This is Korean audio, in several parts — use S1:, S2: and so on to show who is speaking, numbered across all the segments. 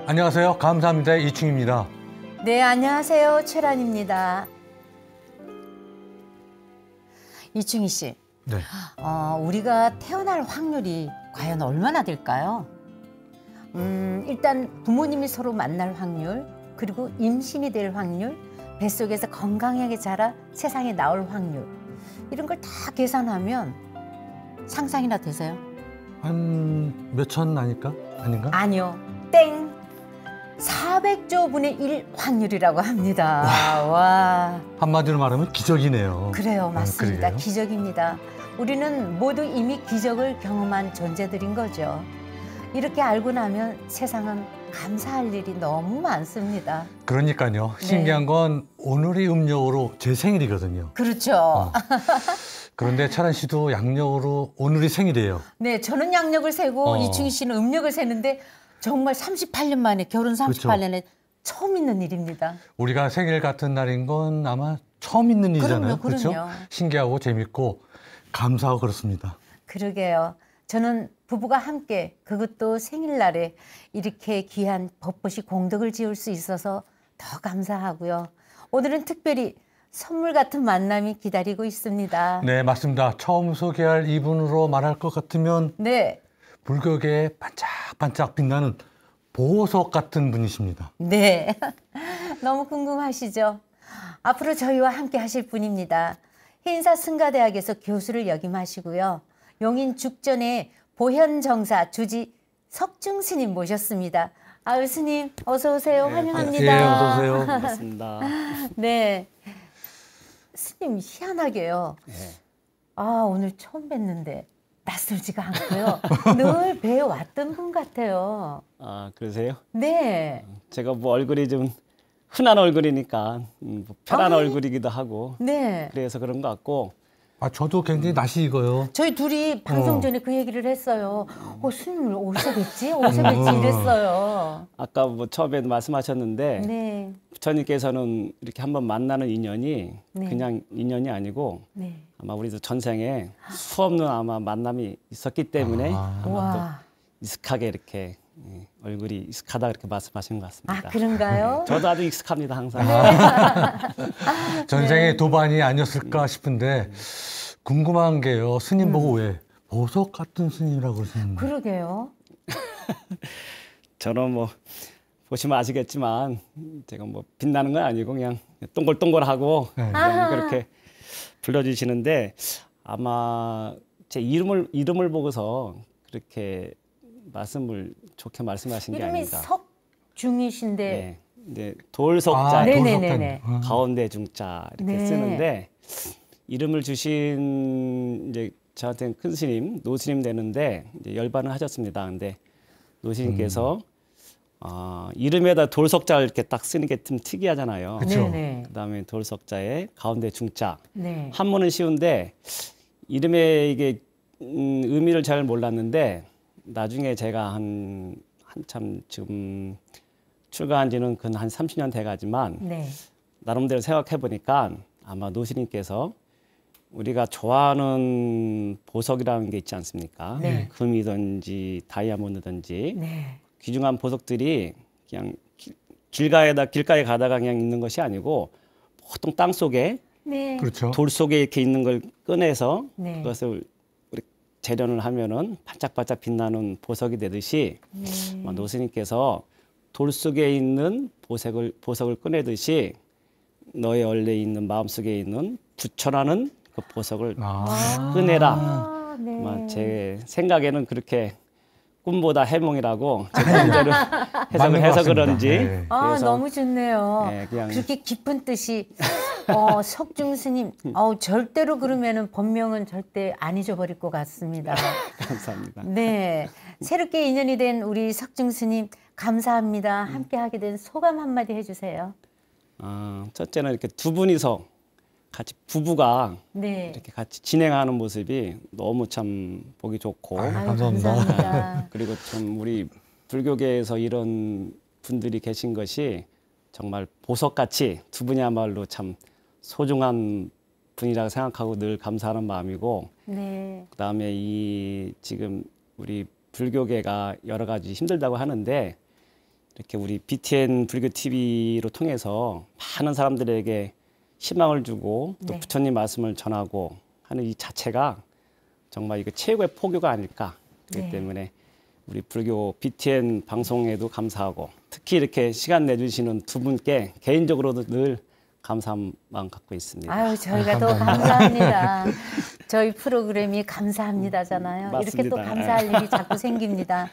S1: 안녕하세요. 감사합니다. 이충입니다.
S2: 네, 안녕하세요. 최란입니다. 이충희 씨,
S1: 네.
S2: 우리가 태어날 확률이 과연 얼마나 될까요? 일단 부모님이 서로 만날 확률, 그리고 임신이 될 확률, 뱃속에서 건강하게 자라 세상에 나올 확률, 이런 걸 다 계산하면 상상이나 되세요?
S1: 한 몇천 아닐까? 아닌가?
S2: 아니요. 땡! 400조 분의 1 확률이라고 합니다. 와.
S1: 한마디로 말하면 기적이네요.
S2: 그래요, 맞습니다.
S1: 그러게요.
S2: 기적입니다. 우리는 모두 이미 기적을 경험한 존재들인 거죠. 이렇게 알고 나면 세상은 감사할 일이 너무 많습니다.
S1: 그러니까요.
S2: 네.
S1: 신기한 건 오늘이 음력으로 제 생일이거든요.
S2: 그렇죠.
S1: 그런데 차란 씨도 양력으로 오늘이 생일이에요.
S2: 네, 저는 양력을 세고 이충희 씨는 음력을 세는데 정말 38년 만에, 결혼 38년에 처음 있는 일입니다.
S1: 우리가 생일 같은 날인 건 아마 처음 있는 일이잖아요.
S2: 그럼요.
S1: 그렇죠? 신기하고 재밌고 감사하고 그렇습니다.
S2: 그러게요. 저는 부부가 함께, 그것도 생일날에 이렇게 귀한 법보시 공덕을 지을 수 있어서 더 감사하고요. 오늘은 특별히 선물 같은 만남이 기다리고 있습니다.
S1: 네, 맞습니다. 처음 소개할 이분으로 말할 것 같으면
S2: 네.
S1: 불교계에 반짝반짝 빛나는 보석 같은 분이십니다.
S2: 네. 너무 궁금하시죠? 앞으로 저희와 함께 하실 분입니다. 해인사 승가대학에서 교수를 역임하시고요. 용인 죽전에 보현정사 주지 석중 스님 모셨습니다. 아유, 스님 어서 오세요.
S3: 네,
S2: 환영합니다.
S1: 예, 어서 오세요.
S3: 반갑습니다.
S2: 네. 스님 희한하게요.
S3: 네.
S2: 오늘 처음 뵀는데 낯설지가 않고요. 늘 뵈왔던 분 같아요.
S3: 아, 그러세요?
S2: 네.
S3: 제가 뭐 얼굴이 좀 흔한 얼굴이니까 뭐 편한 얼굴이기도 하고
S2: 네.
S3: 그래서 그런 것 같고
S1: 저도 굉장히 낯이 익어요.
S2: 저희 둘이 방송 전에 그 얘기를 했어요. 스님을 어디서 뵀지? 어디서 뵀지? 이랬어요.
S3: 아까 뭐 처음에 말씀하셨는데
S2: 네.
S3: 부처님께서는 이렇게 한번 만나는 인연이
S2: 네.
S3: 그냥 인연이 아니고
S2: 네.
S3: 아마 우리도 전생에 수없는 아마 만남이 있었기 때문에 아마 또
S2: 와.
S3: 익숙하게 이렇게 얼굴이 익숙하다 그렇게 말씀하시는 것 같습니다.
S2: 그런가요?
S3: 저도 아주 익숙합니다 항상.
S1: 전생에 도반이 아니었을까 싶은데 궁금한 게요. 스님 보고 왜 보석 같은 스님이라고 그러시는데.
S2: 그러게요.
S3: 저는 뭐 보시면 아시겠지만 제가 뭐 빛나는 건 아니고 그냥 동글동글하고
S1: 네.
S3: 그냥 그렇게 불러주시는데 아마 제 이름을 보고서 그렇게 말씀을 좋게 말씀하신 게
S2: 이름이
S3: 아닌가.
S2: 석중이신데.
S3: 네, 이제 돌석자
S2: 네네네네.
S3: 가운데 중자 이렇게
S2: 네.
S3: 쓰는데 이름을 주신 이제 저한테는 큰 스님, 노스님 되는데 이제 열반을 하셨습니다. 근데 노스님께서 이름에다 돌석자를 이렇게 딱 쓰는 게 좀 특이하잖아요.
S1: 그쵸.
S2: 네네.
S3: 그다음에 돌석자에 가운데 중자.
S2: 네.
S3: 한문은 쉬운데 이름에 이게 의미를 잘 몰랐는데 나중에 제가 한참 지금 출가한 지는 한 30년 돼가지만
S2: 네.
S3: 나름대로 생각해 보니까 아마 노스님께서 우리가 좋아하는 보석이라는 게 있지 않습니까?
S2: 네.
S3: 금이든지 다이아몬드든지
S2: 네.
S3: 귀중한 보석들이 그냥 길가에 가다가 그냥 있는 것이 아니고 보통 땅 속에
S2: 네.
S1: 그렇죠.
S3: 돌 속에 이렇게 있는 걸 꺼내서
S2: 네.
S3: 그것을 우리 재련을 하면은 반짝반짝 빛나는 보석이 되듯이
S2: 네.
S3: 노스님께서 돌 속에 있는 보석을 꺼내듯이 너의 원래 있는 마음속에 있는 부처라는 그 보석을 꺼내라.
S2: 네.
S3: 아마 제 생각에는 그렇게 꿈보다 해몽이라고 제가 마음대로 해석을
S1: 맞는 것
S3: 해서
S1: 같습니다.
S3: 그런지
S1: 네.
S3: 그래서
S2: 너무 좋네요.
S3: 네, 그냥
S2: 그렇게 깊은 뜻이 석중 스님 절대로 그러면은 본명은 절대 안 잊어버릴 것 같습니다.
S3: 감사합니다.
S2: 네, 새롭게 인연이 된 우리 석중 스님 감사합니다. 함께하게 된 소감 한마디 해주세요.
S3: 첫째는 이렇게 두 분이서 같이 부부가
S2: 네.
S3: 이렇게 같이 진행하는 모습이 너무 참 보기 좋고
S2: 아유,
S1: 감사합니다.
S2: 감사합니다.
S3: 그리고 참 우리 불교계에서 이런 분들이 계신 것이 정말 보석같이 두 분이야말로 참 소중한 분이라고 생각하고 늘 감사하는 마음이고
S2: 네.
S3: 그다음에 이 지금 우리 불교계가 여러 가지 힘들다고 하는데 이렇게 우리 BTN 불교 TV로 통해서 많은 사람들에게 희망을 주고 또
S2: 네.
S3: 부처님 말씀을 전하고 하는 이 자체가 정말 이거 최고의 포교가 아닐까. 그렇기
S2: 네.
S3: 때문에 우리 불교 BTN 방송에도 감사하고 특히 이렇게 시간 내주시는 두 분께 개인적으로도 늘 감사한 마음 갖고 있습니다.
S2: 아유, 저희가 더 감사합니다. 저희 프로그램이 감사합니다잖아요. 이렇게 또
S3: 맞습니다.
S2: 감사할 일이 자꾸 생깁니다.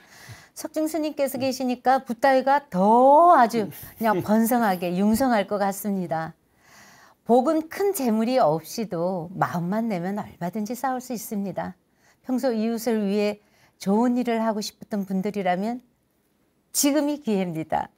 S2: 석중 스님께서 계시니까 붓다이가 더 아주 그냥 번성하게 융성할 것 같습니다. 복은 큰 재물이 없이도 마음만 내면 얼마든지 쌓을 수 있습니다. 평소 이웃을 위해 좋은 일을 하고 싶었던 분들이라면 지금이 기회입니다.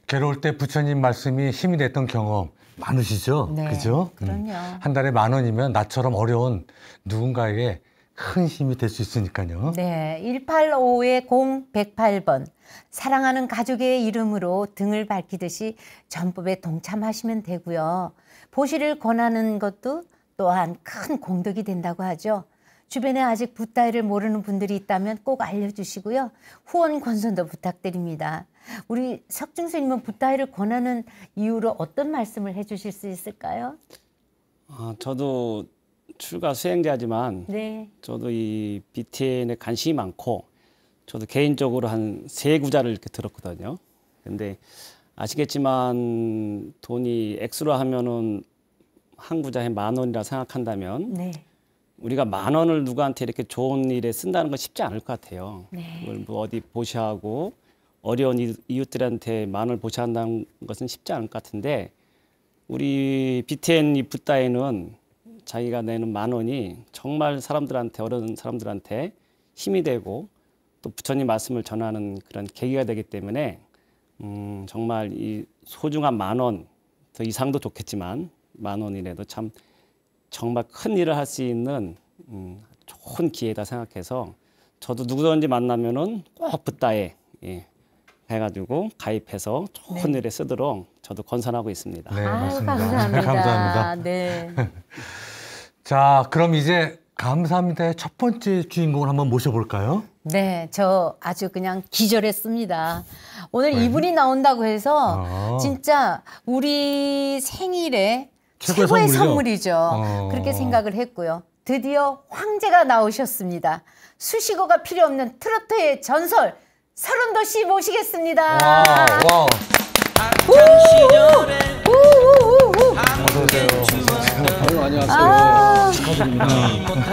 S1: 괴로울 때 부처님 말씀이 힘이 됐던 경험 많으시죠?
S2: 네,
S1: 그죠?
S2: 그럼요.
S1: 한 달에 10,000원이면 나처럼 어려운 누군가에게 큰 힘이 될 수 있으니까요.
S2: 네, 185-0108번 사랑하는 가족의 이름으로 등을 밝히듯이 전법에 동참하시면 되고요. 보시를 권하는 것도 또한 큰 공덕이 된다고 하죠. 주변에 아직 붓다이를 모르는 분들이 있다면 꼭 알려주시고요. 후원 권선도 부탁드립니다. 우리 석중 스님은 붓다이를 권하는 이유로 어떤 말씀을 해주실 수 있을까요?
S3: 저도 출가 수행자지만
S2: 네.
S3: 저도 이 BTN에 관심이 많고 저도 개인적으로 한 3구자를 이렇게 들었거든요. 근데 아시겠지만 돈이 액수로 하면은 한 구자에 10,000원이라 생각한다면
S2: 네.
S3: 우리가 10,000원을 누구한테 이렇게 좋은 일에 쓴다는 건 쉽지 않을 것 같아요.
S2: 네.
S3: 그걸 뭐 어디 보시하고 어려운 이웃들한테 10,000원을 보시한다는 것은 쉽지 않을 것 같은데 우리 BTN 이 붓다이는 자기가 내는 10,000원이 정말 사람들한테 어려운 사람들한테 힘이 되고 또 부처님 말씀을 전하는 그런 계기가 되기 때문에 정말 이 소중한 10,000원 더 이상도 좋겠지만 10,000원이라도 참 정말 큰 일을 할 수 있는 좋은 기회다 생각해서 저도 누구든지 만나면은 꼭 붓다에 해가지고 가입해서 좋은
S2: 네.
S3: 일에 쓰도록 저도 권선하고 있습니다.
S1: 네,
S2: 아유,
S1: 맞습니다.
S2: 감사합니다.
S1: 감사합니다.
S2: 네.
S1: 자, 그럼 이제 감사합니다의 첫 번째 주인공을 한번 모셔볼까요?
S2: 네, 저 아주 그냥 기절했습니다. 오늘 이분이 나온다고 해서
S1: 아.
S2: 진짜 우리 생일에
S1: 최고의
S2: 최고의
S1: 선물이죠.
S2: 선물이죠. 그렇게 생각을 했고요. 드디어 황제가 나오셨습니다. 수식어가 필요 없는 트로트의 전설 서른도 씨 모시겠습니다.
S1: 와우.
S2: 우우우우.
S1: 어서 오세요.
S4: 아유, 안녕하세요.
S2: 아,
S4: 축하드립니다.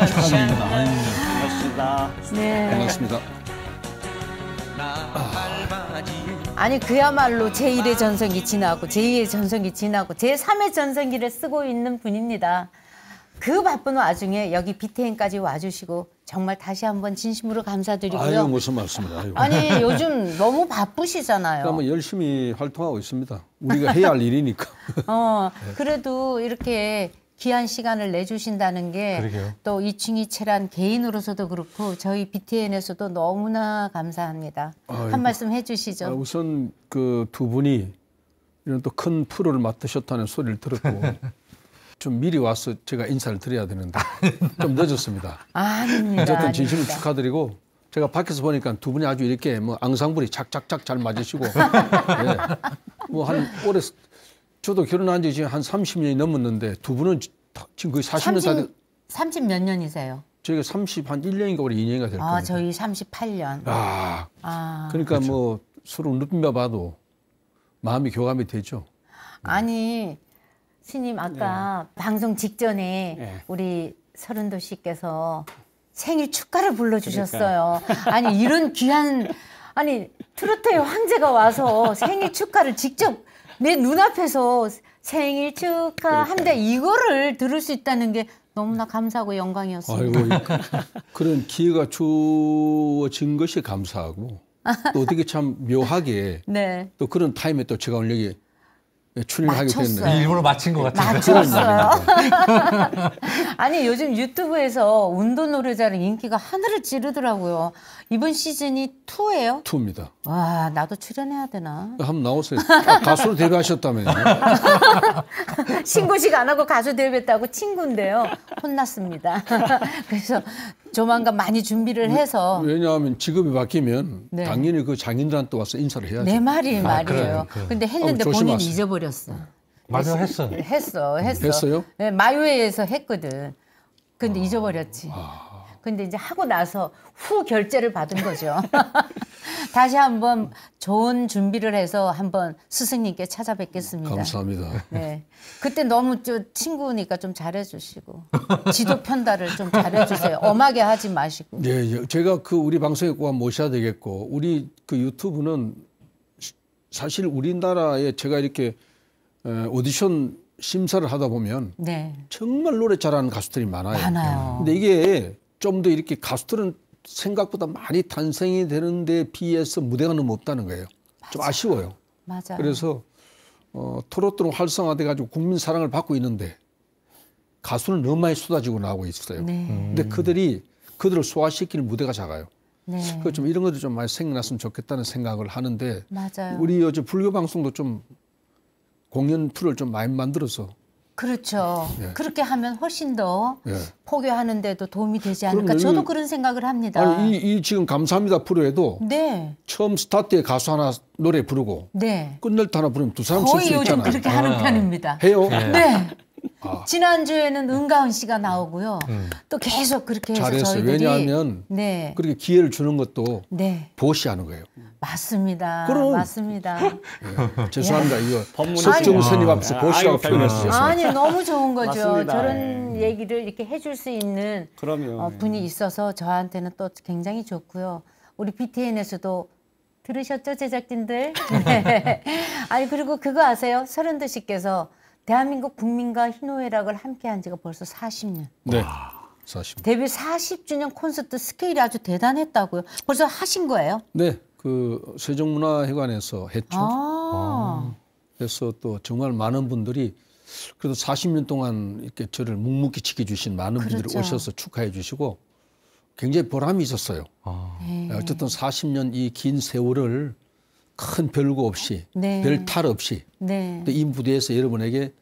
S4: 축하드립니다. 아유,
S3: 반갑습니다.
S2: 네.
S4: 반갑습니다.
S2: 아니 그야말로 제1의 전성기 지나고 제2의 전성기 지나고 제3의 전성기를 쓰고 있는 분입니다. 그 바쁜 와중에 여기 BTN까지 와주시고 정말 다시 한번 진심으로 감사드리고요.
S4: 아유, 무슨 말씀이야. 아유.
S2: 아니 요즘 너무 바쁘시잖아요.
S4: 그러니까 뭐 열심히 활동하고 있습니다. 우리가 해야 할 일이니까.
S2: 그래도 이렇게 귀한 시간을 내주신다는 게
S1: 그러게요.
S2: 또 이충이체란 개인으로서도 그렇고 저희 BTN에서도 너무나 감사합니다.
S4: 아이고.
S2: 한 말씀 해주시죠.
S4: 우선 그 두 분이 이런 또 큰 프로를 맡으셨다는 소리를 들었고 좀 미리 와서 제가 인사를 드려야 되는데 좀 늦었습니다.
S2: 아닙니다.
S4: 어쨌든 진심으로
S2: 아닙니다.
S4: 축하드리고 제가 밖에서 보니까 두 분이 아주 이렇게 뭐 앙상블이 착착착 잘 맞으시고 뭐 한 올해 저도 결혼한 지 지금 한 30년이 넘었는데 두 분은 지금 거의 40년 다
S2: 30 몇 년이세요?
S4: 저희가 30 한 1년인가 올해 2년인가 될 겁니다.
S2: 저희 38년.
S4: 그러니까 뭐 서로 눈빛만 봐도 마음이 교감이 되죠.
S2: 아니 스님 아까 방송 직전에
S3: 네.
S2: 우리 서른도 씨께서 생일 축가를 불러주셨어요. 아니 이런 귀한 아니 트로트의 황제가 와서 생일 축가를 직접 내 눈앞에서 생일 축하합니다 이거를 들을 수 있다는 게 너무나 감사하고 영광이었습니다.
S4: 아이고 그런 기회가 주어진 것이 감사하고 또 어떻게 참 묘하게
S2: 네.
S4: 또 그런 타임에 또 제가 오늘 여기 출연하게
S2: 맞췄어요.
S4: 됐네요.
S1: 일부러 맞힌 것 같아요.
S2: 맞췄어요. 아니 요즘 유튜브에서 운도 노래자랑 인기가 하늘을 찌르더라고요. 이번 시즌이 2예요?
S4: 2입니다.
S2: 와 나도 출연해야 되나?
S4: 한번 나오세요. 가수로 데뷔하셨다면요.
S2: 신고식 안 하고 가수 데뷔했다고 친구인데요. 혼났습니다. 그래서 조만간 많이 준비를 해서
S4: 왜냐하면 직업이 바뀌면
S2: 네.
S4: 당연히 그 장인들한테 와서 인사를 해야죠.
S2: 내 말이 말이에요.
S1: 그래.
S2: 근데 했는데
S4: 조심하세요.
S2: 본인이 잊어버렸어.
S1: 맞아, 했어.
S4: 했어요?
S2: 네, 마요회에서 했거든. 근데 잊어버렸지. 근데 이제 하고 나서 후 결제를 받은 거죠. 다시 한번 좋은 준비를 해서 한번 스승님께 찾아뵙겠습니다.
S4: 감사합니다.
S2: 네. 그때 너무 친구니까 좀 잘해주시고 지도 편달을 좀 잘해주세요. 엄하게 하지 마시고.
S4: 예, 제가 그 우리 방송에 꼭 모셔야 되겠고 우리 그 유튜브는 사실 우리나라에 제가 이렇게 오디션 심사를 하다 보면
S2: 네.
S4: 정말 노래 잘하는 가수들이 많아요.
S2: 많아요.
S4: 근데 이게 좀 더 이렇게 가수들은 생각보다 많이 탄생이 되는데 비해서 무대가 너무 없다는 거예요. 좀 아쉬워요.
S2: 맞아요.
S4: 그래서 트로트는 활성화돼 가지고 국민 사랑을 받고 있는데 가수는 너무 많이 쏟아지고 나오고 있어요.
S2: 네.
S4: 근데 그들을 소화시키는 무대가 작아요.
S2: 네.
S4: 그 좀 이런 것도 좀 많이 생겨났으면 좋겠다는 생각을 하는데
S2: 맞아요.
S4: 우리 요즘 불교 방송도 좀 공연 풀을 좀 많이 만들어서
S2: 그렇죠. 그렇게 하면 훨씬 더
S4: 예.
S2: 포교하는데도 도움이 되지 않을까.
S4: 그럼요.
S2: 저도 그런 생각을 합니다.
S4: 아니 이 지금 감사합니다 프로에도
S2: 네.
S4: 처음 스타트에 가수 하나 노래 부르고
S2: 네.
S4: 끝낼 때 하나 부르면 두 사람 칠
S2: 거의
S4: 수
S2: 요즘
S4: 있잖아요.
S2: 그렇게 하는 편입니다.
S4: 해요?
S2: 네. 지난주에는 은가은 씨가 나오고요. 또 계속 그렇게 해서
S4: 잘했어요.
S2: 저희들이
S4: 왜냐하면
S2: 네.
S4: 그렇게 기회를 주는 것도
S2: 네.
S4: 보시하는 거예요.
S2: 맞습니다.
S4: 그럼.
S2: 맞습니다.
S4: 예. 죄송합니다. 이거
S3: 법문이
S4: 석정 스님 앞에서
S3: 아,
S4: 보시라고
S3: 아이고,
S4: 표현해서 죄송합니다.
S2: 아니 너무 좋은 거죠.
S3: 맞습니다.
S2: 저런 얘기를 이렇게 해줄 수 있는
S3: 그러면
S2: 분이 있어서 저한테는 또 굉장히 좋고요. 우리 BTN에서도 들으셨죠, 제작진들? 네. 아니 그리고 그거 아세요? 서른도 씨께서 대한민국 국민과 희노애락을 함께한 지가 벌써 40년.
S4: 네. 40.
S2: 데뷔 40주년 콘서트 스케일이 아주 대단했다고요. 벌써 하신 거예요?
S4: 네. 그 세종문화회관에서 했죠.
S2: 아,
S4: 그래서 또 정말 많은 분들이 그래도 40년 동안 이렇게 저를 묵묵히 지켜주신 많은 분들이
S2: 그렇죠.
S4: 오셔서 축하해 주시고 굉장히 보람이 있었어요.
S2: 네.
S4: 어쨌든 40년 이 긴 세월을 큰 별거 없이
S2: 네.
S4: 별 탈 없이
S2: 네.
S4: 또 이 무대에서 여러분에게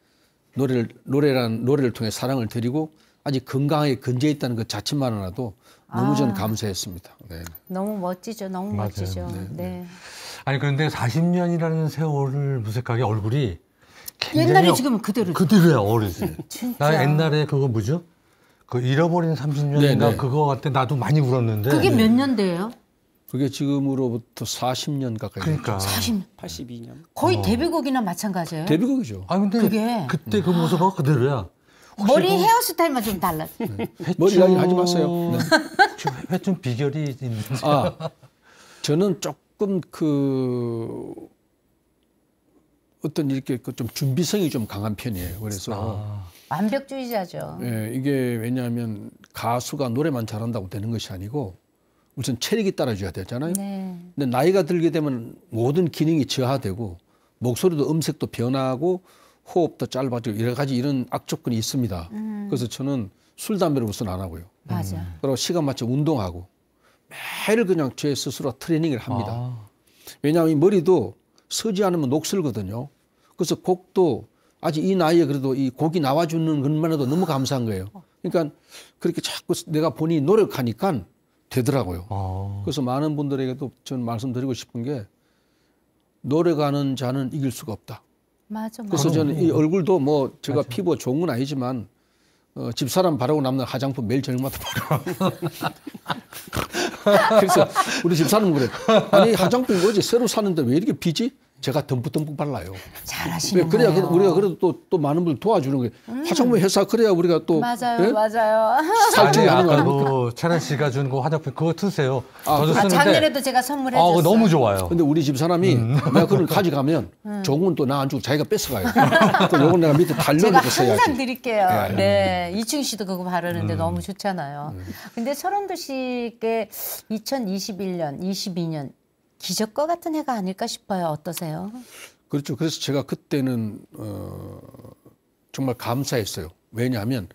S4: 노래를 통해 사랑을 드리고 아직 건강하게 건재해 있다는 것 자체만으로도 너무 저는 감사했습니다. 네.
S2: 너무 멋지죠. 너무
S1: 맞아요.
S2: 멋지죠. 네.
S1: 아니 그런데 40년이라는 세월을 무색하게 얼굴이 굉장히
S2: 옛날에 지금 그대로.
S1: 그대로야 어르신.
S2: 진짜.
S1: 나 옛날에 그거 뭐죠? 그 잃어버린 30년인가
S4: 네네.
S1: 그거 같때 나도 많이 울었는데.
S2: 그게 몇 년대예요?
S4: 그게 지금으로부터 40년 가까이
S1: 그러니까.
S2: 40년.
S3: 82년.
S2: 거의 데뷔곡이나 마찬가지예요.
S4: 데뷔곡이죠.
S1: 아 근데
S2: 그게.
S1: 그때 그 모습하고 그대로야.
S2: 머리 헤어스타일만 좀 달라.
S4: 머리 이야기 하지 마세요. 네.
S1: 좀 비결이 있는.
S4: 저는 조금 그 어떤 이렇게 그 좀 준비성이 좀 강한 편이에요. 그래서
S2: 완벽주의자죠.
S4: 예, 이게 왜냐하면 가수가 노래만 잘한다고 되는 것이 아니고 우선 체력이 따라줘야 되잖아요.
S2: 네.
S4: 근데 나이가 들게 되면 모든 기능이 저하되고 목소리도 음색도 변하고 호흡도 짧아지고 여러 가지 이런 악조건이 있습니다. 그래서 저는 술, 담배를 우선 안 하고요.
S2: 맞아.
S4: 그리고 시간 맞춰 운동하고 매일 그냥 제 스스로 트레이닝을 합니다. 왜냐하면 이 머리도 서지 않으면 녹슬거든요. 그래서 곡도 아직 이 나이에 그래도 이 곡이 나와주는 것만 해도 너무 감사한 거예요. 그러니까 그렇게 자꾸 내가 본인이 노력하니까 되더라고요. 그래서 많은 분들에게도 저는 말씀드리고 싶은 게 노력하는 자는 이길 수가 없다.
S2: 맞아.
S4: 그래서 저는 이 얼굴도 뭐 제가 피부가 좋은 건 아니지만 집사람 바르고 남는 화장품 매일 저녁마다 바르고. 그래서 우리 집사람 그래. 아니 화장품 뭐지 새로 샀는데 왜 이렇게 비지? 제가 듬뿍듬뿍 발라요.
S2: 잘하시는
S4: 그래야
S2: 거예요.
S4: 우리가 그래도 또 많은 분들 도와주는 거예요. 화장품 회사 그래야 우리가 또
S2: 맞아요.
S4: 예?
S2: 맞아요.
S4: 살찌게 하는 거
S1: 아까
S4: 아닙니까?
S1: 그 차란 씨가 준 그 화장품 그거 쓰세요. 저도
S2: 아,
S1: 쓰는데.
S2: 작년에도 제가 선물해
S1: 그거
S2: 줬어요.
S1: 너무 좋아요.
S4: 근데 우리 집사람이 내가 그걸 가져가면 좋은 건 또 나 안 주고 자기가 뺏어가요. 또 요건 내가 밑에
S2: 제가
S4: 달려놓고 써야지.
S2: 항상 드릴게요. 네. 이충희 씨도 그거 바르는데 너무 좋잖아요. 근데 서른도 씨께 2021년, 22년 기적과 같은 해가 아닐까 싶어요. 어떠세요?
S4: 그렇죠. 그래서 제가 그때는 정말 감사했어요. 왜냐하면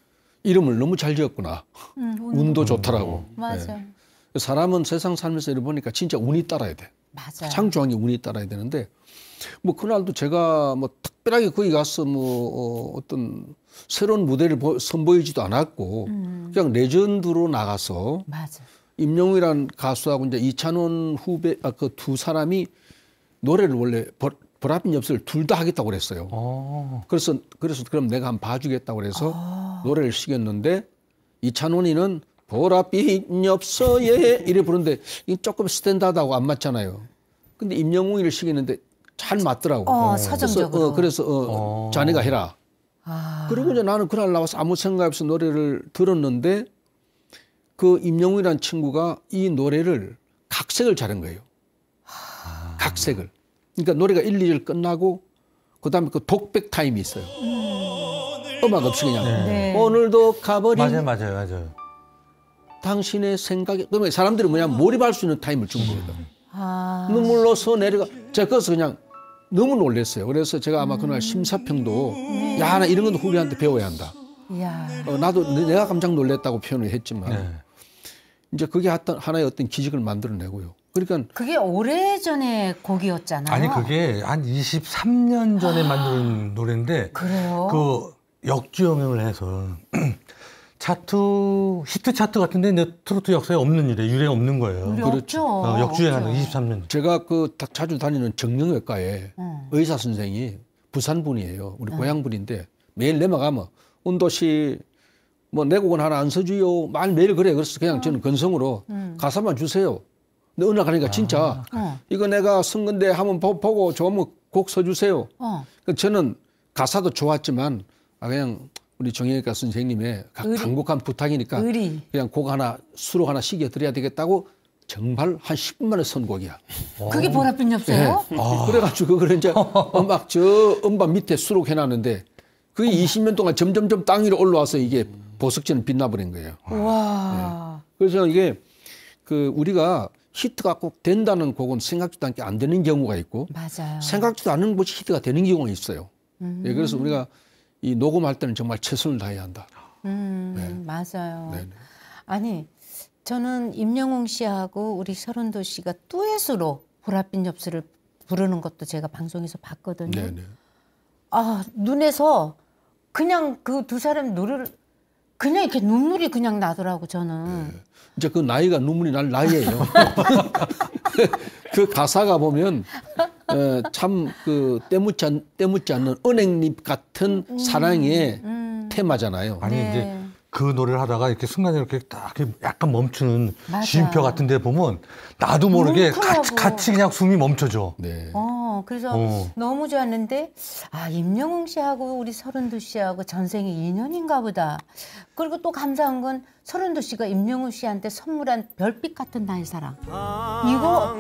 S4: 이름을 너무 잘 지었구나. 운도 좋더라고.
S2: 맞아.
S4: 예. 사람은 세상 살면서 이러 보니까 진짜 운이 따라야 돼.
S2: 맞아요.
S4: 가장 중요한 게 운이 따라야 되는데 뭐 그날도 제가 뭐 특별하게 거기 가서 뭐 어떤 새로운 무대를 선보이지도 않았고 그냥 레전드로 나가서
S2: 맞아.
S4: 임영웅이라는 가수하고 이제 이찬원 후배 그 두 사람이 노래를 원래 보랏빛 엽서를 둘 다 하겠다고 그랬어요. 그래서 그럼 내가 한번 봐주겠다고 그래서 노래를 시켰는데 이찬원이는 보랏빛 엽서에 이래 부르는데 이 조금 스탠다드하고 안 맞잖아요. 근데 임영웅이를 시켰는데 잘 맞더라고.
S2: 서정적으로.
S4: 그래서 자네가 해라. 그리고 이제 나는 그날 나와서 아무 생각 없이 노래를 들었는데 그 임영웅이라는 친구가 이 노래를 각색을 잘한 거예요. 각색을. 그러니까 노래가 1, 2절 끝나고 그다음에 그 독백 타임이 있어요. 음악 없이 그냥
S2: 네.
S4: 오늘도 가버린
S1: 맞아요.
S4: 당신의 생각에 그러면 사람들이 뭐냐면 몰입할 수 있는 타임을 준 거거든.
S2: 아.
S4: 눈물로서 내려가 제가 그래서 그냥 너무 놀랐어요. 그래서 제가 아마 그날 심사평도 야, 나 이런 건 후배한테 배워야 한다.
S2: 이야.
S4: 나도 내가 깜짝 놀랐다고 표현을 했지만
S1: 네.
S4: 이제 그게 하나의 어떤 기적을 만들어내고요. 그러니까
S2: 그게 오래전의 곡이었잖아요.
S1: 아니 그게 한 23년 전에 만든 노래인데
S2: 그래요?
S1: 그 역주행을 해서 히트 차트 같은데 근데 트로트 역사에 없는 유래 없는 거예요.
S2: 우리
S4: 그렇죠.
S2: 없죠.
S1: 역주행하는
S2: 없죠.
S1: 23년.
S4: 제가 자주 다니는 정형외과에 의사 선생이 부산 분이에요. 우리 고향 분인데 매일 내려가면 운도씨 뭐 내곡은 하나 안 써주요. 매일 그래. 그래서 그냥 저는 건성으로 가사만 주세요. 근데 어느 날 가니까 진짜 이거 내가 쓴 건데 한번 보고 좋으면 곡 써주세요. 저는 가사도 좋았지만 그냥 우리 정형외과 선생님의 간곡한 부탁이니까 그냥 곡 하나 수록 하나 시켜 드려야 되겠다고 정말 한 10분 만에 쓴 곡이야.
S2: 그게 보랏빛 엽서예요?
S4: 네. 그래가지고 그걸 이제 음악 음반 밑에 수록해놨는데 그게 20년 동안 점점점 땅 위로 올라와서 이게 보석처럼 빛나버린 거예요.
S2: 와.
S4: 네. 그래서 이게 우리가 히트가 꼭 된다는 곡은 생각지도 않게 안 되는 경우가 있고
S2: 맞아요.
S4: 생각지도 않은 것이 히트가 되는 경우가 있어요. 예, 그래서 우리가 이 녹음할 때는 정말 최선을 다해야 한다.
S2: 맞아요.
S4: 네네.
S2: 아니 저는 임영웅 씨하고 우리 서른도 씨가 듀엣으로 보랏빛 엽서를 부르는 것도 제가 방송에서 봤거든요.
S4: 네네.
S2: 아 눈에서 그냥 그 두 사람 노래를 그냥 이렇게 눈물이 그냥 나더라고 저는.
S4: 이제 그 나이가 눈물이 날 나이예요. 그 가사가 보면 참 때묻지 않는 은행잎 같은 사랑의 테마잖아요.
S1: 아니
S2: 네.
S1: 이제 그 노래를 하다가 이렇게 순간에 이렇게 딱 이렇게 약간 멈추는
S2: 맞아.
S1: 쉼표 같은 데 보면 나도 모르게
S2: 뭉클하고.
S1: 같이 그냥 숨이 멈춰져.
S4: 네.
S2: 그래서 너무 좋았는데 임영웅 씨하고 우리 서른도 씨하고 전생의 인연인가 보다. 그리고 또 감사한 건 서른도 씨가 임영웅 씨한테 선물한 별빛 같은 나의 사랑. 이거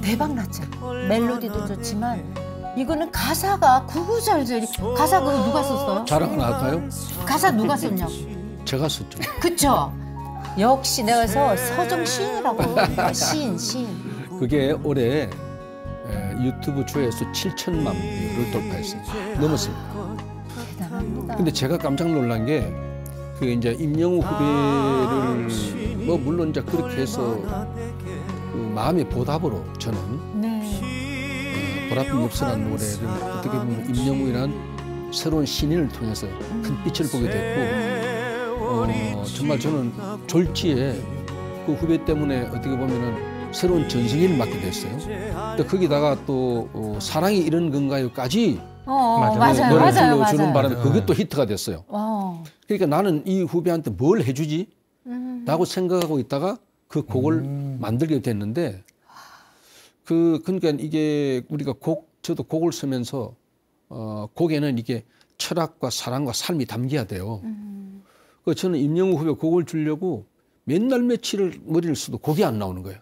S2: 대박 났잖아. 멜로디도 좋지만 이거는 가사가 구구절절이 가사 그거 누가 썼어요?
S4: 자랑 하나 할까요?
S2: 가사 누가 썼냐고.
S4: 제가 썼죠.
S2: 그쵸? 역시 내가 그래서 서정 시인이라고 시인.
S4: 그게 올해 유튜브 조회수 7천만 뷰를 돌파했어요. 넘었습니다.
S2: 대단합니다.
S4: 근데 제가 깜짝 놀란 게 이제 임영웅 후배를 뭐 물론 이제 그렇게 해서 그 마음의 보답으로 저는
S2: 네.
S4: 보랏빛 엽서라는 노래를 어떻게 보면 임영웅이란 새로운 신인을 통해서 큰 빛을 보게 됐고 정말 저는 졸지에 그 후배 때문에 어떻게 보면은 새로운 전성기를 맞게 됐어요. 근데 거기다가 또 사랑이 이런 건가요까지
S2: 맞아요.
S4: 노래를
S2: 맞아요.
S4: 불러주는
S2: 맞아요.
S4: 바람에 그게 또 히트가 됐어요. 그러니까 나는 이 후배한테 뭘 해주지? 라고 생각하고 있다가 그 곡을 만들게 됐는데 그러니까 이게 우리가 저도 곡을 쓰면서 곡에는 이게 철학과 사랑과 삶이 담겨야 돼요. 저는 임영웅 후배 곡을 주려고 맨날 며칠을 머리를 써도 곡이 안 나오는 거예요.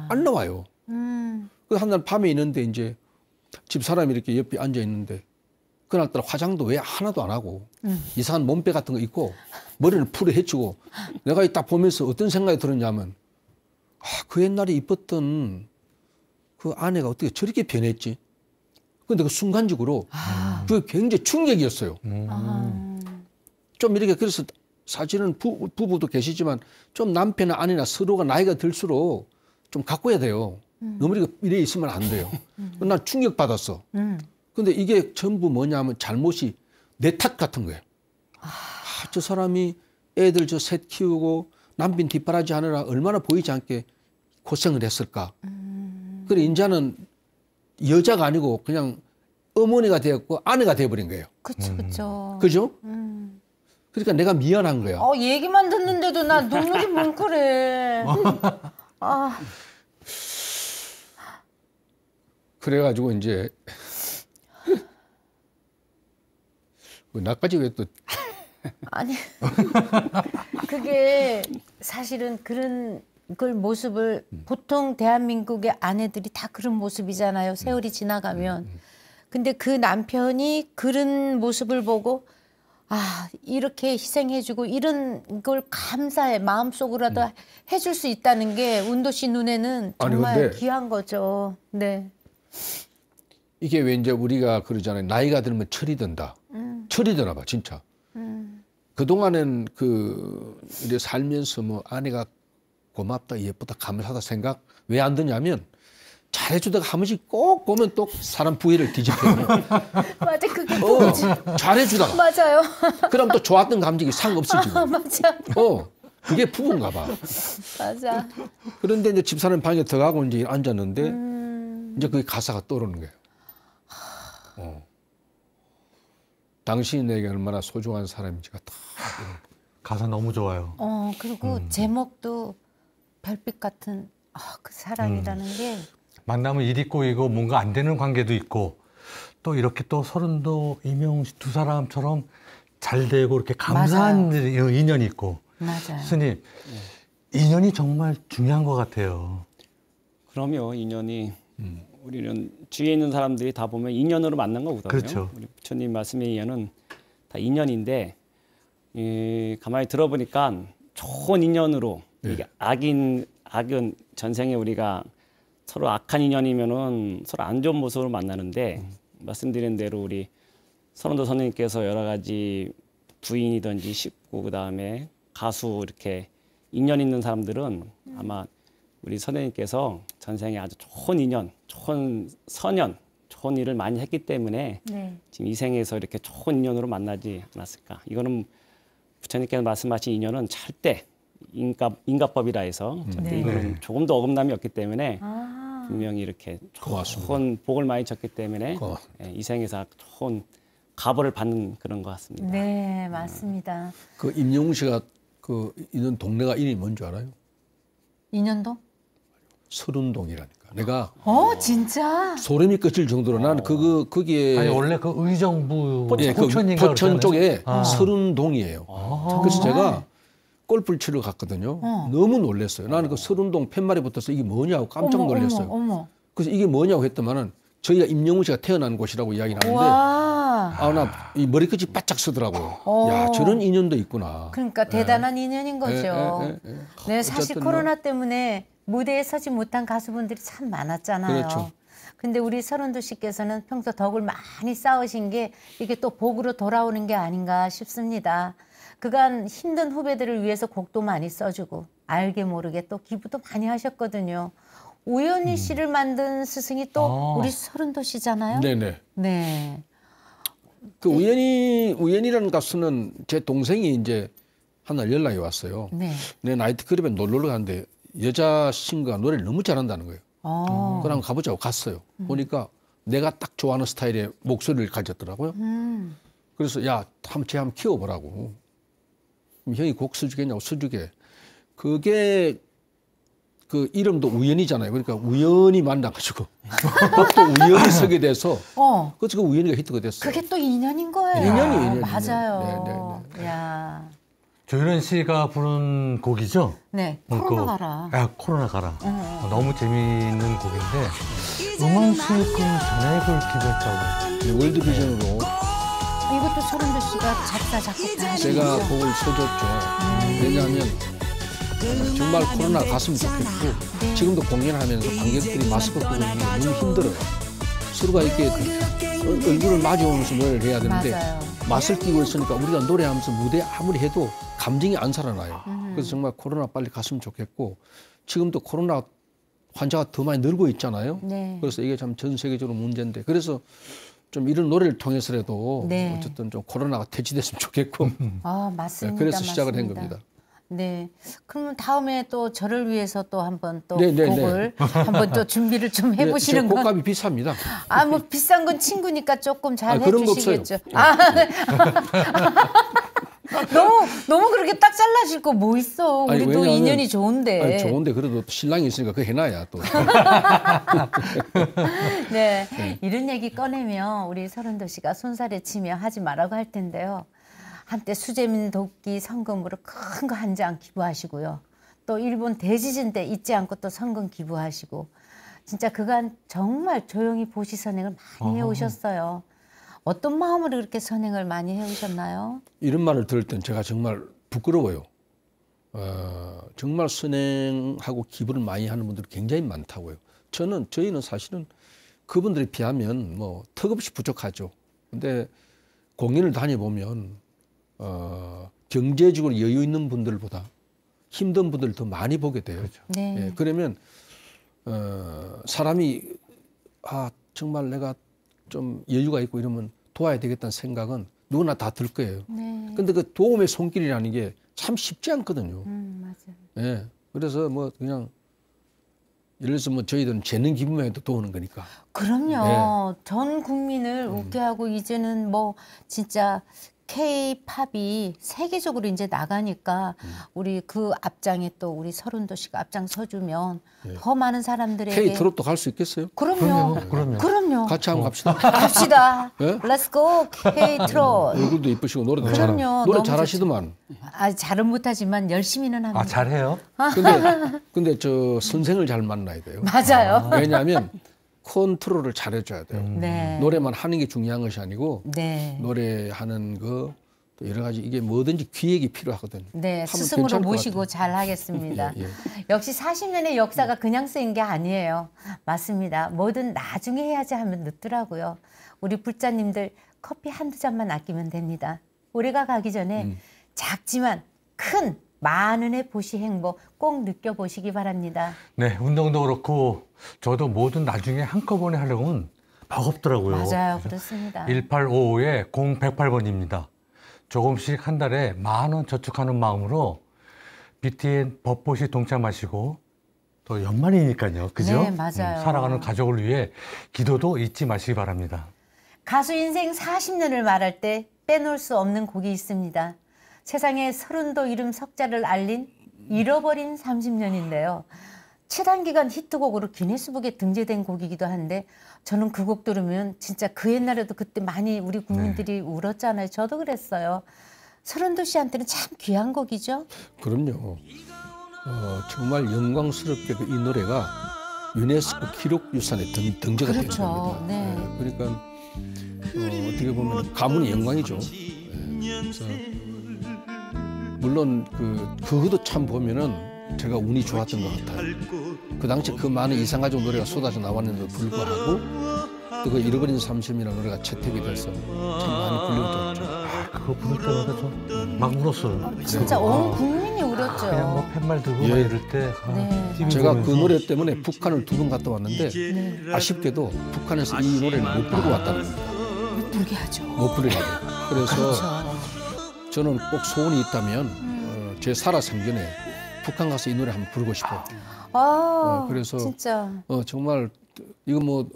S4: 안 나와요. 그 한날 밤에 있는데 이제 집 사람이 이렇게 옆에 앉아 있는데 그날따라 화장도 왜 하나도 안 하고 이상한 몸빼 같은 거 입고 머리를 풀어 헤치고 내가 딱 보면서 어떤 생각이 들었냐면 그 옛날에 이뻤던 그 아내가 어떻게 저렇게 변했지? 근데 그 순간적으로 그게 굉장히 충격이었어요. 좀 이렇게 그래서 사실은 부부도 계시지만 좀 남편이나 아내나 서로가 나이가 들수록 좀 가꿔야 돼요. 너무 이래 있으면 안 돼요. 난 충격받았어. 근데 이게 전부 뭐냐면 잘못이 내 탓 같은 거예요. 저 사람이 애들 저 셋 키우고 남편 뒷바라지 하느라 얼마나 보이지 않게 고생을 했을까. 그래 인자는 여자가 아니고 그냥 어머니가 되었고 아내가 돼버린 거예요.
S2: 그쵸, 그쵸.
S4: 그죠? 그러니까 내가 미안한 거야.
S2: 얘기만 듣는데도 나 눈물이 뭉클해. 아,
S4: 그래가지고 이제 나까지 왜 또
S2: 아니. 그게 사실은 그런 걸 모습을 보통 대한민국의 아내들이 다 그런 모습이잖아요. 세월이 지나가면. 근데 그 남편이 그런 모습을 보고 이렇게 희생해주고 이런 걸 감사해 마음속으로라도 해줄 수 있다는 게 운도 씨 눈에는 정말
S4: 아니, 근데
S2: 귀한 거죠. 네.
S4: 이게 왜 이제 우리가 그러잖아요. 나이가 들면 철이 든다. 철이 드나 봐, 진짜. 그동안엔 이제 살면서 뭐 아내가 고맙다, 예쁘다, 감사하다 생각 왜 안 드냐면 잘해주다가 한 번씩 꼭 보면 또 사람 부위를 뒤집혀요.
S2: 맞아, 그게 뭐지?
S4: 잘해주다가.
S2: 맞아요.
S4: 그럼 또 좋았던 감정이 상 없어지고.
S2: 맞아.
S4: 그게 부부인가 봐.
S2: 맞아.
S4: 그런데 이제 집사람 방에 들어가고 이제 앉았는데 이제 그게 가사가 떠오르는 거예요. 당신이 내게 얼마나 소중한 사람인지가 다.
S1: 가사 너무 좋아요.
S2: 그리고 제목도 별빛 같은 그 사람이라는 게
S1: 만나면 일이 꼬이고 뭔가 안 되는 관계도 있고 또 이렇게 또 서른도 이명웅 씨 두 사람처럼 잘 되고 이렇게 감사한 인연이 있고.
S2: 맞아요.
S1: 스님, 인연이 정말 중요한 것 같아요.
S3: 그럼요. 인연이 우리는 주위에 있는 사람들이 다 보면 인연으로 만난 거거든요.
S1: 그렇죠.
S3: 우리 부처님 말씀의 인연은 다 인연인데 가만히 들어보니까 좋은 인연으로 이게 악은 전생에 우리가 서로 악한 인연이면은 서로 안 좋은 모습으로 만나는데 말씀드린 대로 우리 선원도 선생님께서 여러 가지 부인이든지 식구 그다음에 가수 이렇게 인연 있는 사람들은 아마 우리 선생님께서 전생에 아주 좋은 인연, 좋은 선연, 좋은 일을 많이 했기 때문에 지금 이 생에서 이렇게 좋은 인연으로 만나지 않았을까. 이거는 부처님께서 말씀하신 인연은 절대 인과법이라 해서 절대 이거는 조금도 어긋남이 없기 때문에 분명히 이렇게 좋은 복을 많이 줬기 때문에 이 생에서 좋은 가보를 받는 그런 것 같습니다.
S2: 네, 맞습니다.
S4: 그 임영웅 씨가 있는 동네가 이름이 뭔지 알아요?
S2: 인연동?
S4: 서른동이라니까. 내가
S2: 진짜?
S4: 소름이 끼칠 정도로 나는 거기에
S1: 아니 원래 그 의정부
S4: 포천인가 포천 쪽에 서른동이에요. 그래서 제가 골프를 치러 갔거든요. 너무 놀랐어요. 나는 그 서른동 팻말에 붙어서 이게 뭐냐고 깜짝 놀랐어요.
S2: 어머.
S4: 그래서 이게 뭐냐고 했더만은 저희가 임영웅 씨가 태어난 곳이라고 이야기를 하는데 나 이 머리끝이 바짝 서더라고요. 야, 저런 인연도 있구나.
S2: 그러니까 대단한 인연인 거죠. 네, 사실 코로나 때문에 무대에 서지 못한 가수분들이 참 많았잖아요.
S4: 그렇죠.
S2: 근데 우리 서른도 씨께서는 평소 덕을 많이 쌓으신 게 이게 또 복으로 돌아오는 게 아닌가 싶습니다. 그간 힘든 후배들을 위해서 곡도 많이 써주고 알게 모르게 또 기부도 많이 하셨거든요. 우연희 씨를 만든 스승이 또 우리 서른도 씨잖아요.
S4: 네네.
S2: 네.
S4: 그 우연이라는 가수는 제 동생이 이제 하나 연락이 왔어요.
S2: 네.
S4: 내 나이트클럽에 놀러 가는데 여자 싱거가 노래를 너무 잘한다는 거예요. 그럼 가보자고 갔어요. 보니까 내가 딱 좋아하는 스타일의 목소리를 가졌더라고요. 그래서 야, 한번 키워보라고. 그럼 형이 곡 써주겠냐고 써주게. 그게 그 이름도 우연이잖아요. 그러니까 우연히 만나가지고 또 우연히 서게 돼서 그래서 그 우연히가 히트가 됐어요.
S2: 그게 또 인연인 거예요.
S4: 인연이
S2: 맞아요.
S4: 네.
S2: 야.
S1: 조윤현 씨가 부른 곡이죠?
S2: 네. 코로나 가라.
S1: 코로나 가라. 너무 재미있는 곡인데 음원 수익금 전액을 기부했다고.
S4: 월드비전으로
S2: 이것도 서른도 씨가 작사 작곡 다 하신
S4: 제가
S2: 거죠?
S4: 곡을 써줬죠. 왜냐하면 정말 코로나 갔으면 좋겠고 지금도 공연하면서 관객들이 마스크 쓰고 있는 게 너무 힘들어요. 서로가 이렇게 얼굴을 마주하면서 노래를 해야 되는데 맛을 끼고 있으니까 우리가 노래하면서 무대 아무리 해도 감정이 안 살아나요. 그래서 정말 코로나 빨리 갔으면 좋겠고 지금도 코로나 환자가 더 많이 늘고 있잖아요.
S2: 네.
S4: 그래서 이게 참 전 세계적으로 문제인데 그래서 좀 이런 노래를 통해서라도
S2: 네.
S4: 어쨌든 좀 코로나가 퇴치됐으면 좋겠고
S2: 아, 맞습니다.
S4: 그래서 시작을 한
S2: 맞습니다.
S4: 겁니다.
S2: 네. 그러면 다음에 또 저를 위해서 또 한번 또
S4: 네, 네,
S2: 곡을 한번 또 준비를 좀
S4: 네,
S2: 해보시는
S4: 저
S2: 건.
S4: 곡값이 비쌉니다.
S2: 아, 뭐 비싼 건 친구니까 조금 잘
S4: 그런 거 없어요.
S2: 해주시겠죠. 아, 너무 그렇게 딱 잘라질 거 뭐 있어.
S4: 아니,
S2: 우리도
S4: 왜냐하면-
S2: 인연이 좋은데.
S4: 아니, 좋은데 그래도 신랑이 있으니까 그거 해놔야 또.
S2: 네. 이런 얘기 꺼내면 우리 서른도 씨가 손살에 치며 하지 말라고 할 텐데요. 한때 수재민 돕기 성금으로 큰 거 한 장 기부하시고요. 또 일본 대지진 때 잊지 않고 또 성금 기부하시고 진짜 그간 정말 조용히 보시 선행을 많이 해오셨어요. 어떤 마음으로 그렇게 선행을 많이 해오셨나요?
S4: 이런 말을 들을 땐 제가 정말 부끄러워요. 정말 선행하고 기부를 많이 하는 분들이 굉장히 많다고요. 저희는 사실은 그분들에 비하면 뭐 턱없이 부족하죠. 근데 공연을 다녀보면 경제적으로 여유 있는 분들보다 힘든 분들을 더 많이 보게 돼요.
S2: 네.
S4: 예, 그러면 사람이 정말 내가 좀 여유가 있고 이러면 도와야 되겠다는 생각은 누구나 다 들 거예요.
S2: 네.
S4: 근데 그 도움의 손길이라는 게 참 쉽지 않거든요.
S2: 맞아요.
S4: 예. 그래서 뭐 그냥 예를 들어서 뭐 저희들은 재능 기부만 해도 도우는 거니까.
S2: 그럼요. 전 국민을 웃게 하고 이제는 뭐 진짜 K-팝이 세계적으로 이제 나가니까 우리 그 앞장에 또 우리 서른도 씨가 앞장 서주면 더 많은 사람들에게
S4: K 트롯도 갈 수 있겠어요?
S2: 그럼요.
S4: 같이 한번 갑시다.
S2: 갑시다.
S4: 예?
S2: Let's go K-트롯.
S4: 얼굴도 이쁘시고 노래도
S2: 그럼요.
S4: 잘하고 노래
S2: 너무
S4: 잘하시더만.
S2: 아, 잘은 못하지만 열심히는 합니다.
S1: 아, 잘해요?
S4: 근데 저 선생을 잘 만나야 돼요.
S2: 맞아요.
S4: 왜냐하면 컨트롤을 잘해줘야 돼요.
S2: 네.
S4: 노래만 하는 게 중요한 것이 아니고
S2: 네.
S4: 노래하는 거 또 여러 가지 이게 뭐든지 기획이 필요하거든요.
S2: 네,
S4: 하면
S2: 스승으로
S4: 괜찮을 것
S2: 모시고
S4: 같아요.
S2: 잘 하겠습니다.
S4: 예, 예.
S2: 역시 40년의 역사가 그냥 쓰인 게 아니에요. 맞습니다. 뭐든 나중에 해야지 하면 늦더라고요. 우리 불자님들 커피 한두 잔만 아끼면 됩니다. 올해가 가기 전에 작지만 큰 만은의 보시 행복 꼭 느껴보시기 바랍니다.
S1: 네, 운동도 그렇고 저도 뭐든 나중에 한꺼번에 하려면 버겁더라고요.
S2: 맞아요. 그렇습니다.
S1: 1855에 0108번입니다. 조금씩 한 달에 10,000원 저축하는 마음으로 BTN 법보시 동참하시고 또 연말이니까요. 그죠?
S2: 네, 맞아요.
S1: 살아가는 가족을 위해 기도도 잊지 마시기 바랍니다.
S2: 가수 인생 40년을 말할 때 빼놓을 수 없는 곡이 있습니다. 세상에 서른도 이름 석자를 알린 잃어버린 30년인데요. 최단기간 히트곡으로 기네스북에 등재된 곡이기도 한데 저는 그 곡 들으면 진짜 그 옛날에도 그때 많이 우리 국민들이 울었잖아요. 저도 그랬어요. 서른도 씨한테는 참 귀한 곡이죠.
S4: 그럼요. 정말 영광스럽게도 이 노래가 유네스코 기록유산에 등재가 된
S2: 그렇죠.
S4: 겁니다.
S2: 네.
S4: 그러니까 어떻게 보면 가문의 영광이죠. 그래서 물론 그것도 참 보면은 제가 운이 좋았던 것 같아요. 그 당시 그 많은 이상가족 노래가 쏟아져 나왔는데도 불구하고 또 그 잃어버린 30이라는 노래가 채택이 돼서 참 많이 불려졌죠.
S1: 그거 부를 때마다 좀 막 울었어요.
S2: 진짜 온 국민이 울었죠.
S1: 그냥 뭐 팻말 들고
S4: 예.
S1: 막 이럴 때
S2: 네.
S1: TV
S4: 제가 그
S1: 보면서
S4: 노래 때문에 북한을 2번 갔다 왔는데 아쉽게도 북한에서 이 노래를 못 부르고 왔다는 겁니다.
S2: 불게 하죠.
S4: 못 부르게 하고. 그래서
S2: 그렇죠.
S4: 저는 꼭 소원이 있다면 제 살아생전에 북한 가서 이 노래 한번 부르고 싶어요. 그래서
S2: 진짜
S4: 정말 이거 뭐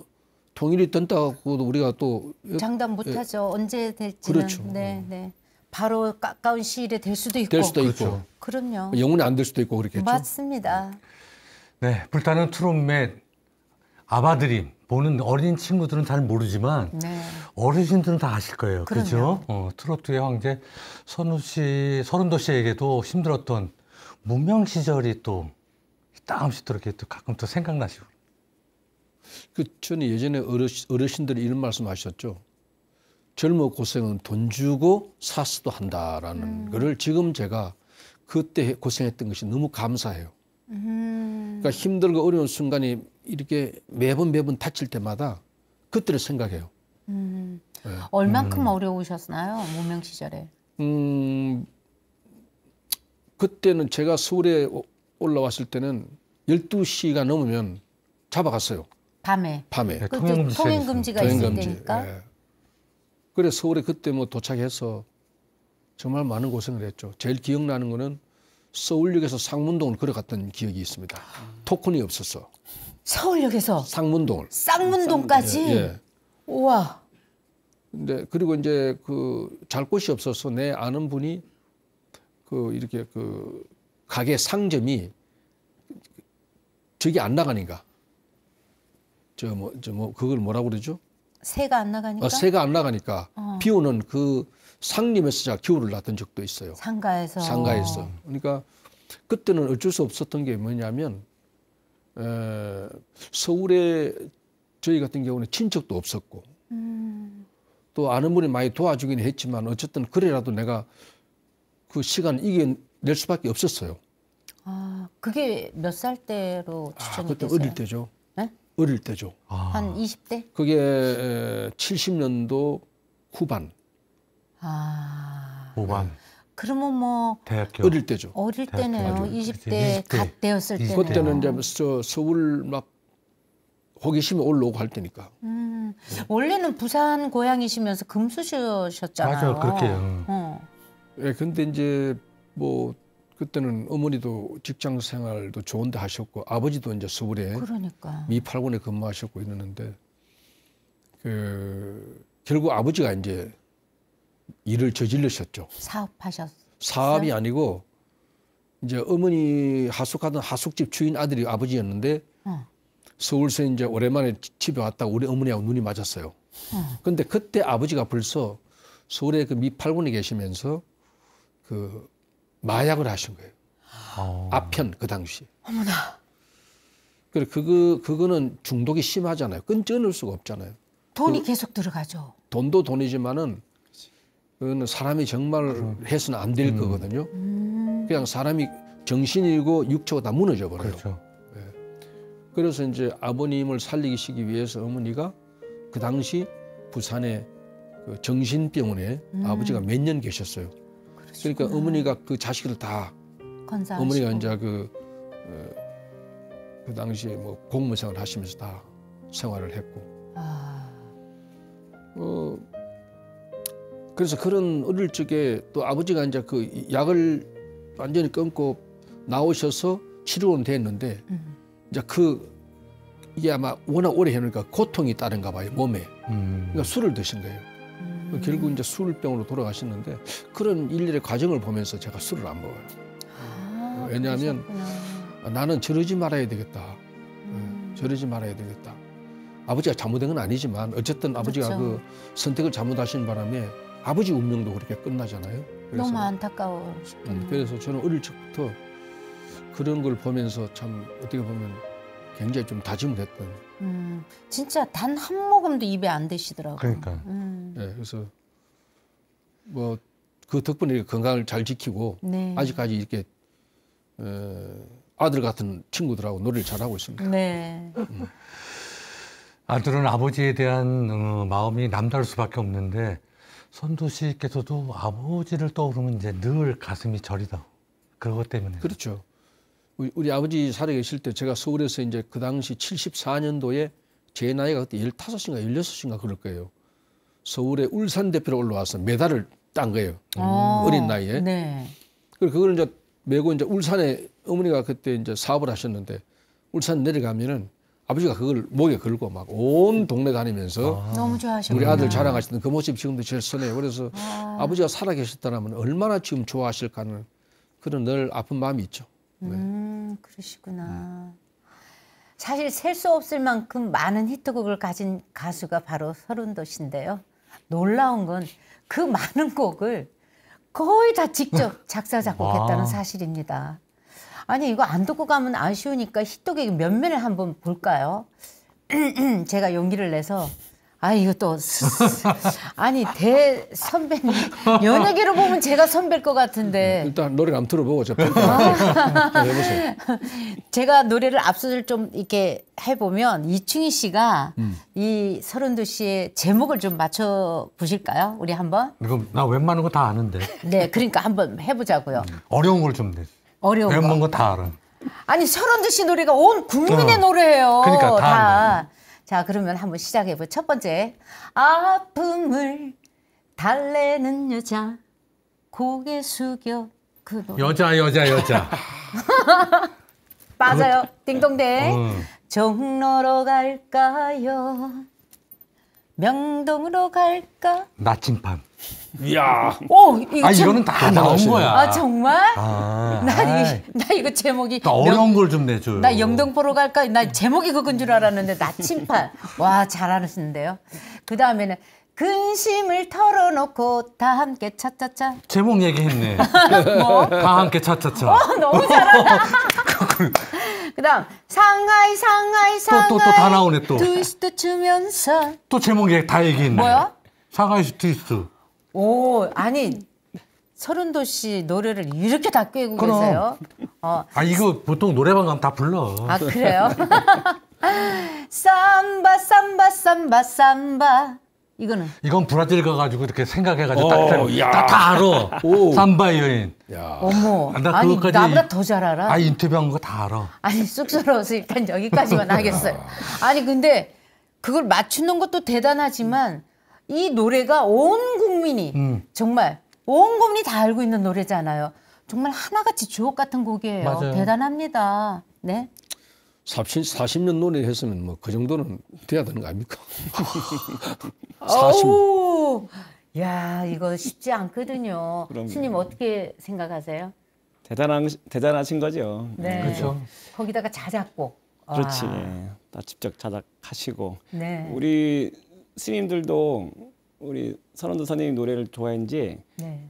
S4: 통일이 된다고도 우리가 또
S2: 장담 못하죠. 언제 될지는.
S4: 그렇죠.
S2: 네, 네. 바로 가까운 시일에 될 수도 있고.
S4: 될 수도 있고
S2: 그럼요.
S4: 영원히 안 될 수도 있고 그렇겠죠.
S2: 맞습니다.
S1: 네, 불타는 트롯맨 아바드림 보는 어린 친구들은 잘 모르지만
S2: 네.
S1: 어르신들은 다 아실 거예요.
S2: 그럼요.
S1: 그렇죠? 트로트의 황제 서른도 씨에게도 힘들었던 무명 시절이 또 땀없이 또 이렇게 또 가끔 또 생각나시고.
S4: 저는 예전에 어르신들이 이런 말씀하셨죠. 젊어 고생은 돈 주고 사스도 한다라는 거를 지금 제가 그때 고생했던 것이 너무 감사해요. 그러니까 힘들고 어려운 순간이 이렇게 매번 다칠 때마다 그때를 생각해요.
S2: 얼만큼 어려우셨나요? 무명 시절에.
S4: 그때는 제가 서울에 올라왔을 때는 12시가 넘으면 잡아갔어요.
S2: 밤에.
S1: 네,
S2: 그
S1: 통행금지가
S2: 통행금지가 있을
S4: 통행금지.
S2: 때니까.
S4: 예. 그래 서울에 그때 뭐 도착해서 정말 많은 고생을 했죠. 제일 기억나는 거는 서울역에서 상문동을 걸어갔던 기억이 있습니다. 토큰이 없었어.
S2: 서울역에서
S4: 상문동을.
S2: 쌍문동까지.
S4: 예.
S2: 우와.
S4: 근데 그리고 이제 그 잘 곳이 없어서 내 아는 분이 그 이렇게 그 가게 상점이 저기 안 나가니까 저 뭐 그걸 뭐라고 그러죠?
S2: 새가 안 나가니까.
S4: 새가 안 나가니까 비 오는 그 상림에서 제가 겨울을 났던 적도 있어요.
S2: 상가에서.
S4: 상가에서. 그러니까 그때는 어쩔 수 없었던 게 뭐냐면 서울에 저희 같은 경우는 친척도 없었고 또 아는 분이 많이 도와주긴 했지만 어쨌든 그래라도 내가 그 시간 이겨낼 수밖에 없었어요.
S2: 아, 그게 몇 살 때로 추천이
S4: 그때
S2: 되세요?
S4: 어릴 때죠.
S2: 네?
S4: 어릴 때죠.
S2: 한 20대?
S4: 그게 70년도 후반.
S2: 아.
S1: 후반
S2: 그러면 뭐
S1: 대학교
S4: 어릴 때죠.
S2: 어릴
S1: 대학교
S2: 때네요.
S1: 아주
S2: 20대
S1: 20대.
S2: 갓 되었을 때네요.
S4: 그때는 이제 서울 막 호기심이 올라오고 할 때니까.
S2: 원래는 부산 고향이시면서 금수저셨잖아요.
S1: 맞아, 그렇게. 응.
S4: 예, 근데 이제 뭐 그때는 어머니도 직장 생활도 좋은데 하셨고 아버지도 이제 서울에
S2: 그러니까.
S4: 미8군에 근무하셨고 이러는데 그 결국 아버지가 이제 일을 저질르셨죠.
S2: 사업하셨어요?
S4: 사업이 아니고 이제 어머니 하숙하던 하숙집 주인 아들이 아버지였는데 서울서 이제 오랜만에 집에 왔다가 우리 어머니하고 눈이 맞았어요. 근데 그때 아버지가 벌써 서울에 그 미8군에 계시면서 그 마약을 하신 거예요. 아편 그 당시.
S2: 어머나.
S4: 그래 그거는 중독이 심하잖아요. 끊을 수가 없잖아요.
S2: 돈이 계속 들어가죠.
S4: 돈도 돈이지만은 그거는 사람이 정말 해서는 안 될 거거든요. 그냥 사람이 정신이고 육체가 다 무너져 버려요.
S1: 그렇죠.
S4: 그래서 이제 아버님을 살리시기 위해서 어머니가 그 당시 부산의 그 정신병원에 아버지가 몇 년 계셨어요. 그러니까 어머니가 그 자식을 다
S2: 건사하시고.
S4: 어머니가 이제 그 당시에 뭐 공무생활 하시면서 다 생활을 했고. 그래서 그런 어릴 적에 또 아버지가 이제 그 약을 완전히 끊고 나오셔서 치료는 됐는데 이제 이게 아마 워낙 오래 해놓으니까 고통이 따른가 봐요, 몸에. 그러니까 술을 드신 거예요. 결국 이제 술병으로 돌아가셨는데 그런 일일의 과정을 보면서 제가 술을 안 먹어요. 왜냐하면 나는 저러지 말아야 되겠다. 저러지 말아야 되겠다. 아버지가 잘못된 건 아니지만 어쨌든 아버지가
S2: 그렇죠.
S4: 그 선택을 잘못하신 바람에 아버지 운명도 그렇게 끝나잖아요. 그래서,
S2: 너무 안타까우시군요.
S4: 그래서 저는 어릴 적부터 그런 걸 보면서 참 어떻게 보면 굉장히 좀 다짐을 했던.
S2: 진짜 단 한 모금도 입에 안 드시더라고요.
S1: 그러니까.
S4: 네, 그래서 뭐 그 덕분에 건강을 잘 지키고
S2: 네.
S4: 아직까지 이렇게 아들 같은 친구들하고 노래를 잘하고 있습니다.
S2: 네.
S1: 아들은 아버지에 대한 마음이 남다를 수밖에 없는데 선도 씨께서도 아버지를 떠오르면 이제 늘 가슴이 저리다. 그것 때문에.
S4: 그렇죠. 우리 아버지 살아 계실 때 제가 서울에서 이제 그 당시 74년도에 제 나이가 그때 15인가 16인가 그럴 거예요. 서울에 울산 대표로 올라와서 메달을 딴 거예요. 어린 나이에.
S2: 네.
S4: 그리고 그걸 이제 메고 이제 울산에 어머니가 그때 이제 사업을 하셨는데 울산 내려가면은 아버지가 그걸 목에 걸고 막 온 동네 다니면서
S2: 너무 좋아하셨구나.
S4: 우리 아들 자랑하시던 그 모습이 지금도 제일 선해요. 그래서 아버지가 살아 계셨다면 얼마나 지금 좋아하실까 하는 그런 늘 아픈 마음이 있죠.
S2: 그러시구나. 사실 셀 수 없을 만큼 많은 히트곡을 가진 가수가 바로 서른도 씨인데요. 놀라운 건 그 많은 곡을 거의 다 직접 작사 작곡했다는
S1: 와.
S2: 사실입니다. 아니 이거 안 듣고 가면 아쉬우니까 히트곡의 면면을 한번 볼까요? 제가 용기를 내서 이거 또 아니 대선배님 연예계로 보면 제가 선배일 것 같은데
S4: 일단 노래를 한번 들어보고 저 해보세요.
S2: 제가 노래를 앞서를 좀 이렇게 해보면 이충희 씨가 이 서른도 씨의 제목을 좀 맞춰 보실까요? 우리 한번.
S1: 이거 나 웬만한 거 다 아는데.
S2: 네, 그러니까 한번 해보자고요.
S1: 어려운 걸 좀 내.
S2: 어려운
S1: 웬만한
S2: 거.
S1: 거 다 알아.
S2: 아니 서른도 씨 노래가 온 국민의 노래예요.
S1: 그러니까 다
S2: 다. 자, 그러면 한번 시작해보죠. 첫 번째, 아픔을 달래는 여자 고개 숙여 그 노래.
S1: 여자.
S2: 맞아요. 띵동댕.
S1: 어.
S2: 종로로 갈까요? 명동으로 갈까?
S1: 나침반.
S4: 이야.
S2: 오, 이거
S1: 이거는 다 나온 거야.
S2: 아, 정말?
S1: 아,
S2: 나 이거 제목이
S1: 또 어려운 걸 좀 내줘요.
S2: 나 영등포로 갈까? 나 제목이 그건 줄 알았는데 나침반. 와, 잘하시는데요. 그 다음에는 근심을 털어놓고 다 함께 차차차.
S1: 제목 얘기했네.
S2: 뭐?
S1: 다 함께 차차차.
S2: 너무 잘한다. 그다음 상하이
S1: 또 다 나오네, 또.
S2: 트위스트 추면서.
S1: 또 제목 다 얘기했네.
S2: 뭐야?
S1: 상하이 스트리트.
S2: 오, 아니 서른도 씨 노래를 이렇게 다 꿰고
S1: 그럼.
S2: 계세요.
S1: 이거 보통 노래방 가면 다 불러.
S2: 아, 그래요? 삼바 삼바 삼바 삼바.
S1: 이건 브라질 가가지고 이렇게 생각해가지고
S4: 야.
S1: 다 알아.
S4: 오.
S1: 삼바 여인.
S4: 야.
S2: 어머,
S1: 나
S2: 아니
S1: 그거까지-
S2: 나보다 더 잘 알아.
S1: 인터뷰한 거 다 알아.
S2: 아니 쑥스러워서 일단 여기까지만 하겠어요. 아니 근데 그걸 맞추는 것도 대단하지만 이 노래가 온 국민이 정말 온 국민이 다 알고 있는 노래잖아요. 정말 하나같이 주옥 같은 곡이에요.
S1: 맞아요.
S2: 대단합니다. 네.
S4: 40년 노래 했으면 뭐 그 정도는 돼야 되는 거 아닙니까? 40.
S2: 오, 야 이거 쉽지 않거든요.
S3: 그럼요.
S2: 스님 어떻게 생각하세요?
S3: 대단하신 거죠.
S2: 네.
S1: 그렇죠.
S2: 거기다가 자작곡.
S3: 그렇지.
S2: 와,
S3: 예. 다 직접 자작하시고
S2: 네.
S3: 우리 스님들도 우리 선원도 선생님 노래를 좋아했는지
S2: 네.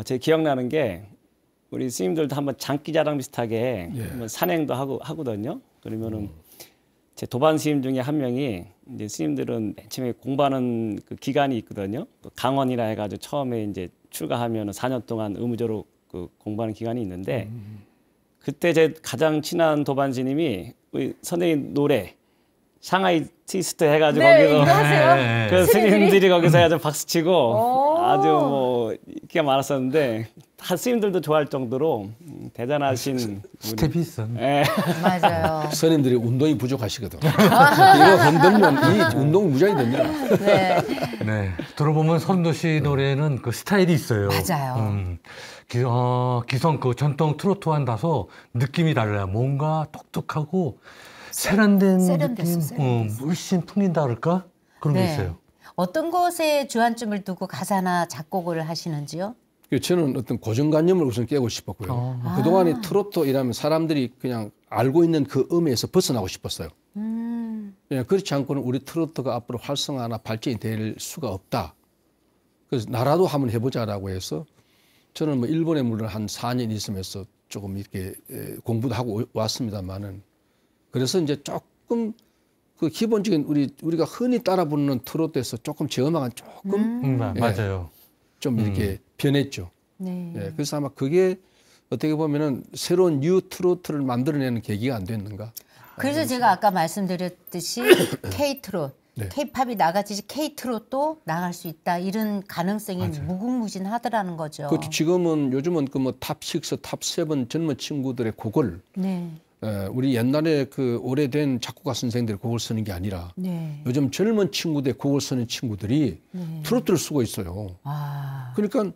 S3: 제 기억나는 게 우리 스님들도 한번 장기자랑 비슷하게
S4: 예.
S3: 한번 산행도 하거든요. 그러면은 제 도반 스님 중에 한 명이 이제 스님들은 맨 처음에 공부하는 그 기간이 있거든요. 또 강원이라 해가지고 처음에 이제 출가하면은 4년 동안 의무적으로 그 공부하는 기간이 있는데 그때 제 가장 친한 도반 스님이 우리 선생님 노래 상하이 트위스트 해가지고
S2: 네,
S3: 거기서
S2: 이거 하세요?
S1: 네.
S3: 그 스님들이 거기서 아주 박수치고
S2: 오.
S3: 아주 뭐 인기가 많았었는데 다 스님들도 좋아할 정도로 대단하신 우리-
S1: 스텝이 있어.
S3: 예.
S2: 맞아요.
S4: 선생님들이 운동이 부족하시거든. 이거 흔들면 이 운동 무지하게 됩니다.
S2: 네.
S1: 네. 들어보면 선도 씨 노래는 그 스타일이 있어요.
S2: 맞아요.
S1: 기성 그 전통 트로트 한다서 느낌이 달라요. 뭔가 똑똑하고 세련된
S2: 세련됐어,
S1: 느낌,
S2: 세련됐어.
S1: 물씬 풍긴다 그럴까? 그런 게 있어요.
S2: 어떤 것에 주안점을 두고 가사나 작곡을 하시는지요?
S4: 저는 어떤 고정관념을 우선 깨고 싶었고요. 그동안에 트로트 이라면 사람들이 그냥 알고 있는 그 음에서 벗어나고 싶었어요. 그냥 그렇지 않고는 우리 트로트가 앞으로 활성화나 발전이 될 수가 없다. 그래서 나라도 한번 해보자라고 해서 저는 뭐 일본에 물론 한 4년 있으면서 조금 이렇게 공부도 하고 왔습니다만은 그래서 이제 조금 그 기본적인 우리가 흔히 따라 부르는 트로트에서 조금 제 음악은 조금
S1: 맞아요.
S4: 좀 이렇게 변했죠.
S2: 네.
S4: 예, 그래서 아마 그게 어떻게 보면은 새로운 뉴 트로트를 만들어내는 계기가 안 됐는가.
S2: 그래서 제가 아까 말씀드렸듯이 K-트롯,
S4: 네.
S2: K-팝이 나가지 K-트롯도 나갈 수 있다. 이런 가능성이 무궁무진하더라는 거죠.
S4: 그 지금은 요즘은 그 뭐 탑6, 탑7 젊은 친구들의 곡을
S2: 네.
S4: 우리 옛날에 그 오래된 작곡가 선생님들이 곡을 쓰는 게 아니라
S2: 네.
S4: 요즘 젊은 친구들의 곡을 쓰는 친구들이 트로트를 쓰고 있어요.
S2: 아,
S4: 그러니까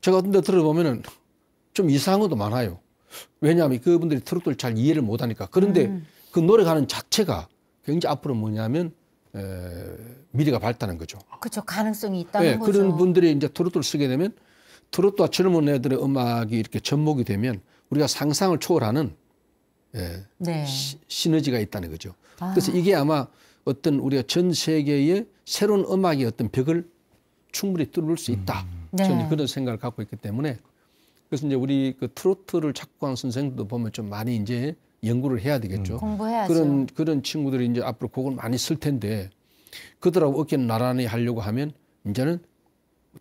S4: 제가 어떤 데 들어보면은 좀 이상한 것도 많아요. 왜냐하면 그분들이 트로트를 잘 이해를 못하니까. 그런데 그 노래가는 자체가 굉장히 앞으로 뭐냐면 미래가 밝다는 거죠.
S2: 그렇죠. 가능성이 있다는 거죠.
S4: 그런 분들이 이제 트로트를 쓰게 되면 트로트와 젊은 애들의 음악이 이렇게 접목이 되면 우리가 상상을 초월하는
S2: 네.
S4: 시너지가 있다는 거죠. 그래서 이게 아마 어떤 우리가 전 세계의 새로운 음악의 어떤 벽을 충분히 뚫을 수 있다.
S2: 네.
S4: 저는 그런 생각을 갖고 있기 때문에 그래서 이제 우리 그 트로트를 작곡한 선생님도 보면 좀 많이 이제 연구를 해야 되겠죠.
S2: 공부해야죠.
S4: 그런 친구들이 이제 앞으로 곡을 많이 쓸 텐데 그들하고 어깨를 나란히 하려고 하면 이제는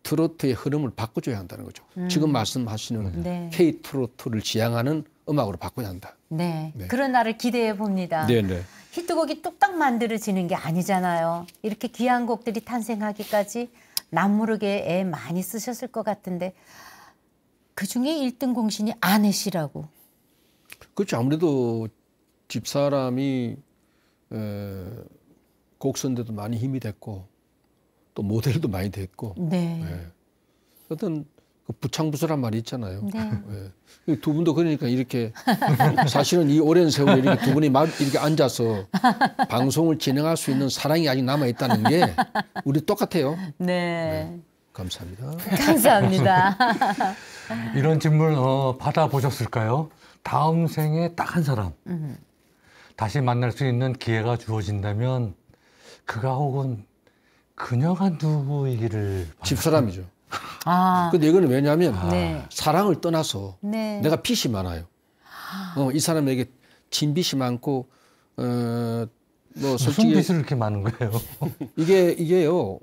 S4: 트로트의 흐름을 바꿔줘야 한다는 거죠. 지금 말씀하시는
S2: 네.
S4: K 트로트를 지향하는 음악으로 바꿔야 한다.
S2: 네.
S4: 네.
S2: 그런 날을 기대해 봅니다.
S4: 네, 네.
S2: 히트곡이 뚝딱 만들어지는 게 아니잖아요. 이렇게 귀한 곡들이 탄생하기까지 남모르게 애 많이 쓰셨을 것 같은데 그중에 1등 공신이 아내시라고.
S4: 그렇죠. 아무래도 집사람이 곡 쓰는데도 많이 힘이 됐고 또 모델도 많이 됐고
S2: 네.
S4: 어떤 그 부창부수란 말이 있잖아요.
S2: 네.
S4: 예. 두 분도 그러니까 이렇게 사실은 이 오랜 세월에 이렇게 두 분이 이렇게 앉아서 방송을 진행할 수 있는 사랑이 아직 남아 있다는 게 우리 똑같아요.
S2: 네.
S4: 감사합니다.
S2: 감사합니다.
S1: 이런 질문 받아보셨을까요? 다음 생에 딱 한 사람 다시 만날 수 있는 기회가 주어진다면 그가 혹은 그녀가 누구이기를
S4: 집사람이죠.
S2: 아,
S4: 근데 이거는 왜냐하면
S2: 네.
S4: 사랑을 떠나서
S2: 네.
S4: 내가 빚이 많아요. 이 사람에게 진 빚이 많고 뭐
S1: 무슨
S4: 솔직히
S1: 빚을 이렇게 많은 거예요?
S4: 이게요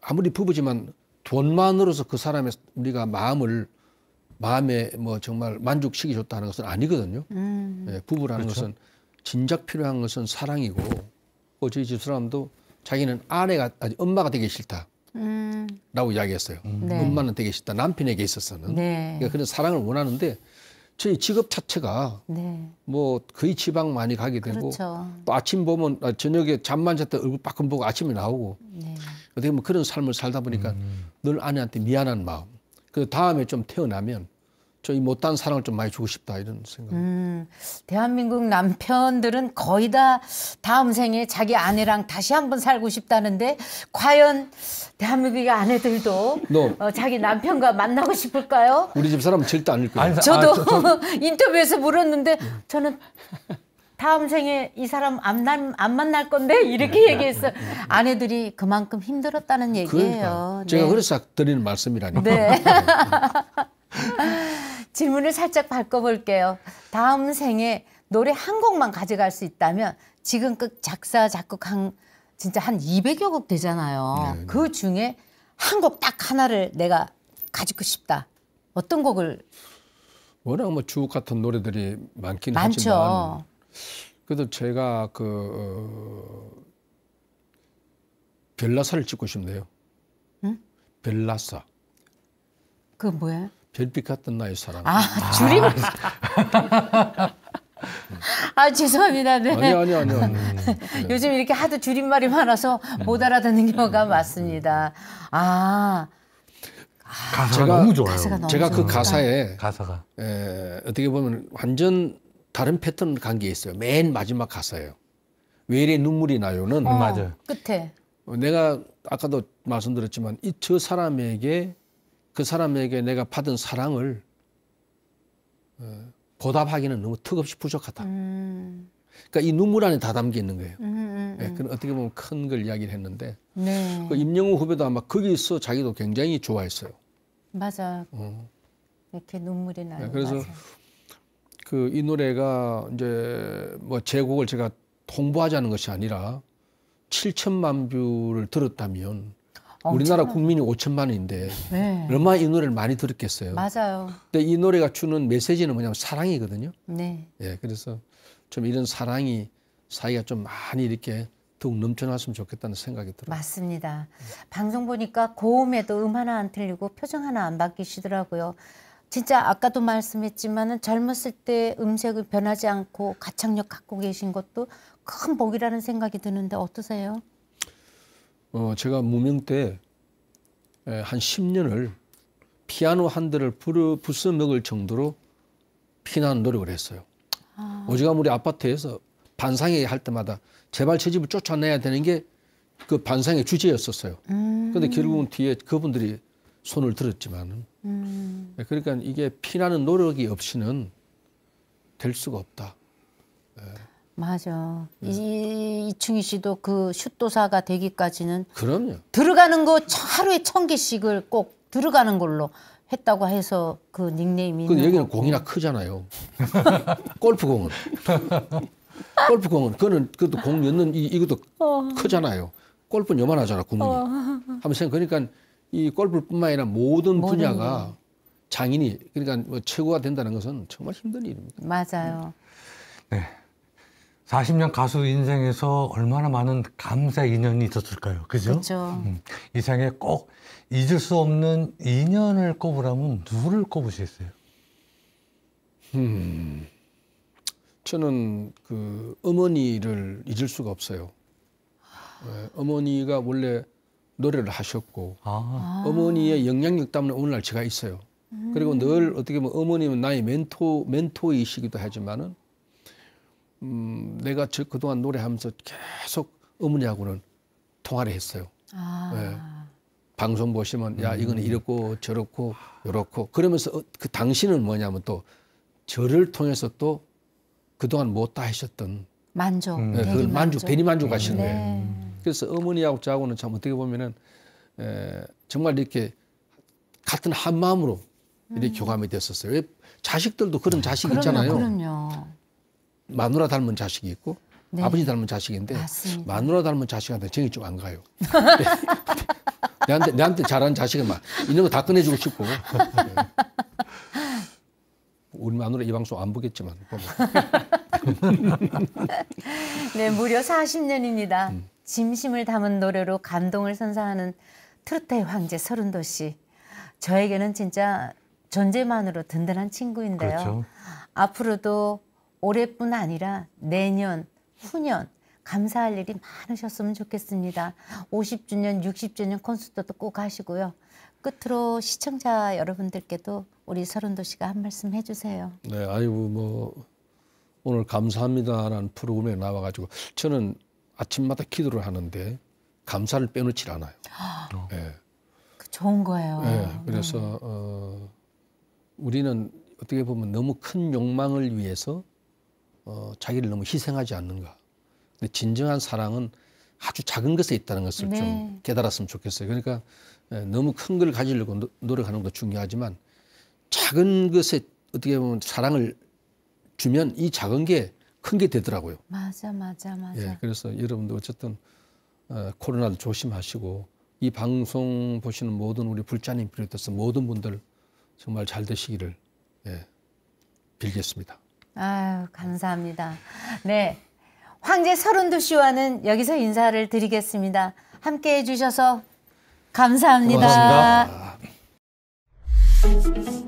S4: 아무리 부부지만 돈만으로서 그 사람의 우리가 마음에 뭐 정말 만족시켜줬다는 것은 아니거든요. 예, 부부라는
S1: 그렇죠.
S4: 것은 진작 필요한 것은 사랑이고 저희 집사람도 자기는 아내가 아니 엄마가 되기 싫다. 라고 이야기했어요.
S2: 네.
S4: 엄마는 되게 싫다. 남편에게 있어서는.
S2: 네.
S4: 그러니까 그런 사랑을 원하는데 저희 직업 자체가
S2: 네.
S4: 뭐 거의 지방 많이 가게 되고
S2: 그렇죠.
S4: 또 아침 보면 저녁에 잠만 잤다 얼굴 빠끔 보고 아침에 나오고
S2: 네.
S4: 어떻게 보면 그런 삶을 살다 보니까 늘 아내한테 미안한 마음. 그 다음에 좀 태어나면 저희 못한 사랑을 좀 많이 주고 싶다 이런 생각.
S2: 대한민국 남편들은 거의 다 다음 생에 자기 아내랑 다시 한번 살고 싶다는데 과연 대한민국의 아내들도
S4: 너.
S2: 자기 남편과 만나고 싶을까요?
S4: 우리 집 사람은 절대 아닐 거예요.
S1: 아니,
S2: 저도
S1: 저-
S2: 인터뷰에서 물었는데 저는 다음 생에 이 사람 안 만날 건데 이렇게 얘기했어요. 아내들이 그만큼 힘들었다는 얘기예요.
S4: 그러니까 제가
S2: 네.
S4: 그래서 드리는 말씀이라니까.
S2: 네. 질문을 살짝 바꿔볼게요. 다음 생에 노래 한 곡만 가져갈 수 있다면 지금껏 작사 작곡한 진짜 한 200여 곡 되잖아요.
S4: 네, 네.
S2: 그 중에 한 곡 딱 하나를 내가 가지고 싶다. 어떤 곡을?
S4: 워낙 뭐 주옥 같은 노래들이 많긴
S2: 많죠.
S4: 하지만 그래도 제가 별나사를 찍고 싶네요. 별나사.
S2: 그건 뭐예요?
S4: 별빛 같은 나의 사랑.
S2: 아, 줄임? 아, 죄송합니다. 네.
S4: 아니.
S2: 요즘 이렇게 하도 줄임말이 많아서 못 알아듣는 경우가 많습니다. 아,
S1: 가사가
S4: 제가-
S1: 너무 좋아요.
S2: 가사가 너무
S4: 제가 그
S2: 좋다.
S4: 가사에
S1: 가사가.
S4: 어떻게 보면 완전 다른 패턴 간 게 있어요. 맨 마지막 가사예요. 왜 이래 눈물이 나요는
S1: 맞아요.
S2: 끝에.
S4: 내가 아까도 말씀드렸지만 저 사람에게 그 사람에게 내가 받은 사랑을 보답하기는 너무 턱없이 부족하다. 그러니까 이 눈물 안에 다 담겨 있는 거예요. 예, 그건 어떻게 보면 큰 걸 이야기를 했는데
S2: 네.
S4: 그 임영웅 후배도 아마 거기서 자기도 굉장히 좋아했어요.
S2: 맞아. 이렇게 눈물이 나요.
S4: 네, 그래서
S2: 맞아.
S4: 그 이 노래가 이제 뭐 제곡을 제가 홍보하자는 것이 아니라 7천만 뷰를 들었다면 우리나라 국민이 5천만인데
S2: 네.
S4: 얼마나 이 노래를 많이 들었겠어요.
S2: 맞아요.
S4: 근데 이 노래가 주는 메시지는 뭐냐면 사랑이거든요.
S2: 네.
S4: 예, 그래서 좀 이런 사랑이 사이가 좀 많이 이렇게 더욱 넘쳐났으면 좋겠다는 생각이 들어요.
S2: 맞습니다. 방송 보니까 고음에도 음 하나 안 틀리고 표정 하나 안 바뀌시더라고요. 진짜 아까도 말씀했지만은 젊었을 때 음색을 변하지 않고 가창력 갖고 계신 것도 큰 복이라는 생각이 드는데 어떠세요?
S4: 제가 무명 때 한 10년을 피아노 한 대를 부숴 먹을 정도로 피나는 노력을 했어요. 오지간 우리 아파트에서 반상회 할 때마다 제발 제 집을 쫓아내야 되는 게 그 반상회 주제였었어요. 그런데 결국은 뒤에 그분들이 손을 들었지만은 그러니까 이게 피나는 노력이 없이는 될 수가 없다.
S2: 맞아. 이충희 씨도 그 슛도사가 되기까지는
S4: 그럼요.
S2: 들어가는 거 하루에 1000개씩을 꼭 들어가는 걸로 했다고 해서 그 닉네임이
S4: 그
S2: 있는
S4: 여기는
S2: 거고.
S4: 공이나 크잖아요. 골프공은. 골프공은 그것도 공 넣는 이것도 크잖아요. 골프는 요만하잖아 구멍이. 한번 생각. 그러니까 이 골프뿐만 아니라 모든 분야가 장인이 그러니까 뭐 최고가 된다는 것은 정말 힘든 일입니다.
S2: 맞아요.
S1: 네. 40년 가수 인생에서 얼마나 많은 감사 인연이 있었을까요? 그죠?
S2: 그렇죠.
S1: 이 생에 꼭 잊을 수 없는 인연을 꼽으라면 누구를 꼽으시겠어요?
S4: 저는 그 어머니를 잊을 수가 없어요. 어머니가 원래 노래를 하셨고
S1: 아,
S4: 어머니의 영향력 때문에 오늘날 제가 있어요. 그리고 늘 어떻게 보면 어머님은 나의 멘토이시기도 하지만은 내가 그동안 노래하면서 계속 어머니하고는 통화를 했어요.
S2: 아.
S4: 네. 방송 보시면 야 이거는 이렇고 저렇고 요렇고 그러면서 그 당신은 뭐냐면 또 저를 통해서 또 그동안 못다 하셨던
S2: 만족,
S4: 네, 그걸 대리만족 하시는
S2: 네.
S4: 거예요. 그래서 어머니하고 저하고는 참 어떻게 보면은 정말 이렇게 같은 한 마음으로 이렇게 교감이 됐었어요. 왜 자식들도 그런 자식이 있잖아요.
S2: 그럼요.
S4: 마누라 닮은 자식이 있고
S2: 네.
S4: 아버지 닮은 자식인데
S2: 맞습니다.
S4: 마누라 닮은 자식한테 정이 좀 안 가요. 내한테 잘하는 자식은 막 있는 거 다 꺼내주고 싶고. 네. 우리 마누라 이 방송 안 보겠지만.
S2: 네, 무려 40년입니다. 진심을 담은 노래로 감동을 선사하는 트로트의 황제 서른도 씨. 저에게는 진짜 존재만으로 든든한 친구인데요.
S1: 그렇죠.
S2: 앞으로도 올해뿐 아니라 내년, 후년 감사할 일이 많으셨으면 좋겠습니다. 50주년, 60주년 콘서트도 꼭 하시고요. 끝으로 시청자 여러분들께도 우리 서른도 씨가 한 말씀 해주세요.
S4: 네, 아이고 뭐 오늘 감사합니다라는 프로그램에 나와가지고 저는 아침마다 기도를 하는데 감사를 빼놓질 않아요. 네.
S2: 좋은 거예요.
S4: 네, 그래서 우리는 어떻게 보면 너무 큰 욕망을 위해서 자기를 너무 희생하지 않는가. 근데 진정한 사랑은 아주 작은 것에 있다는 것을
S2: 네.
S4: 좀 깨달았으면 좋겠어요. 그러니까 너무 큰 걸 가지려고 노력하는 것도 중요하지만 작은 것에 어떻게 보면 사랑을 주면 이 작은 게 큰 게 되더라고요.
S2: 맞아.
S4: 예, 그래서 여러분들 어쨌든 코로나도 조심하시고 이 방송 보시는 모든 우리 불자님 비롯해서 모든 분들 정말 잘 되시기를 빌겠습니다.
S2: 아유, 감사합니다. 네. 황제 서른도 씨와는 여기서 인사를 드리겠습니다. 함께 해주셔서 감사합니다.
S1: 고맙습니다.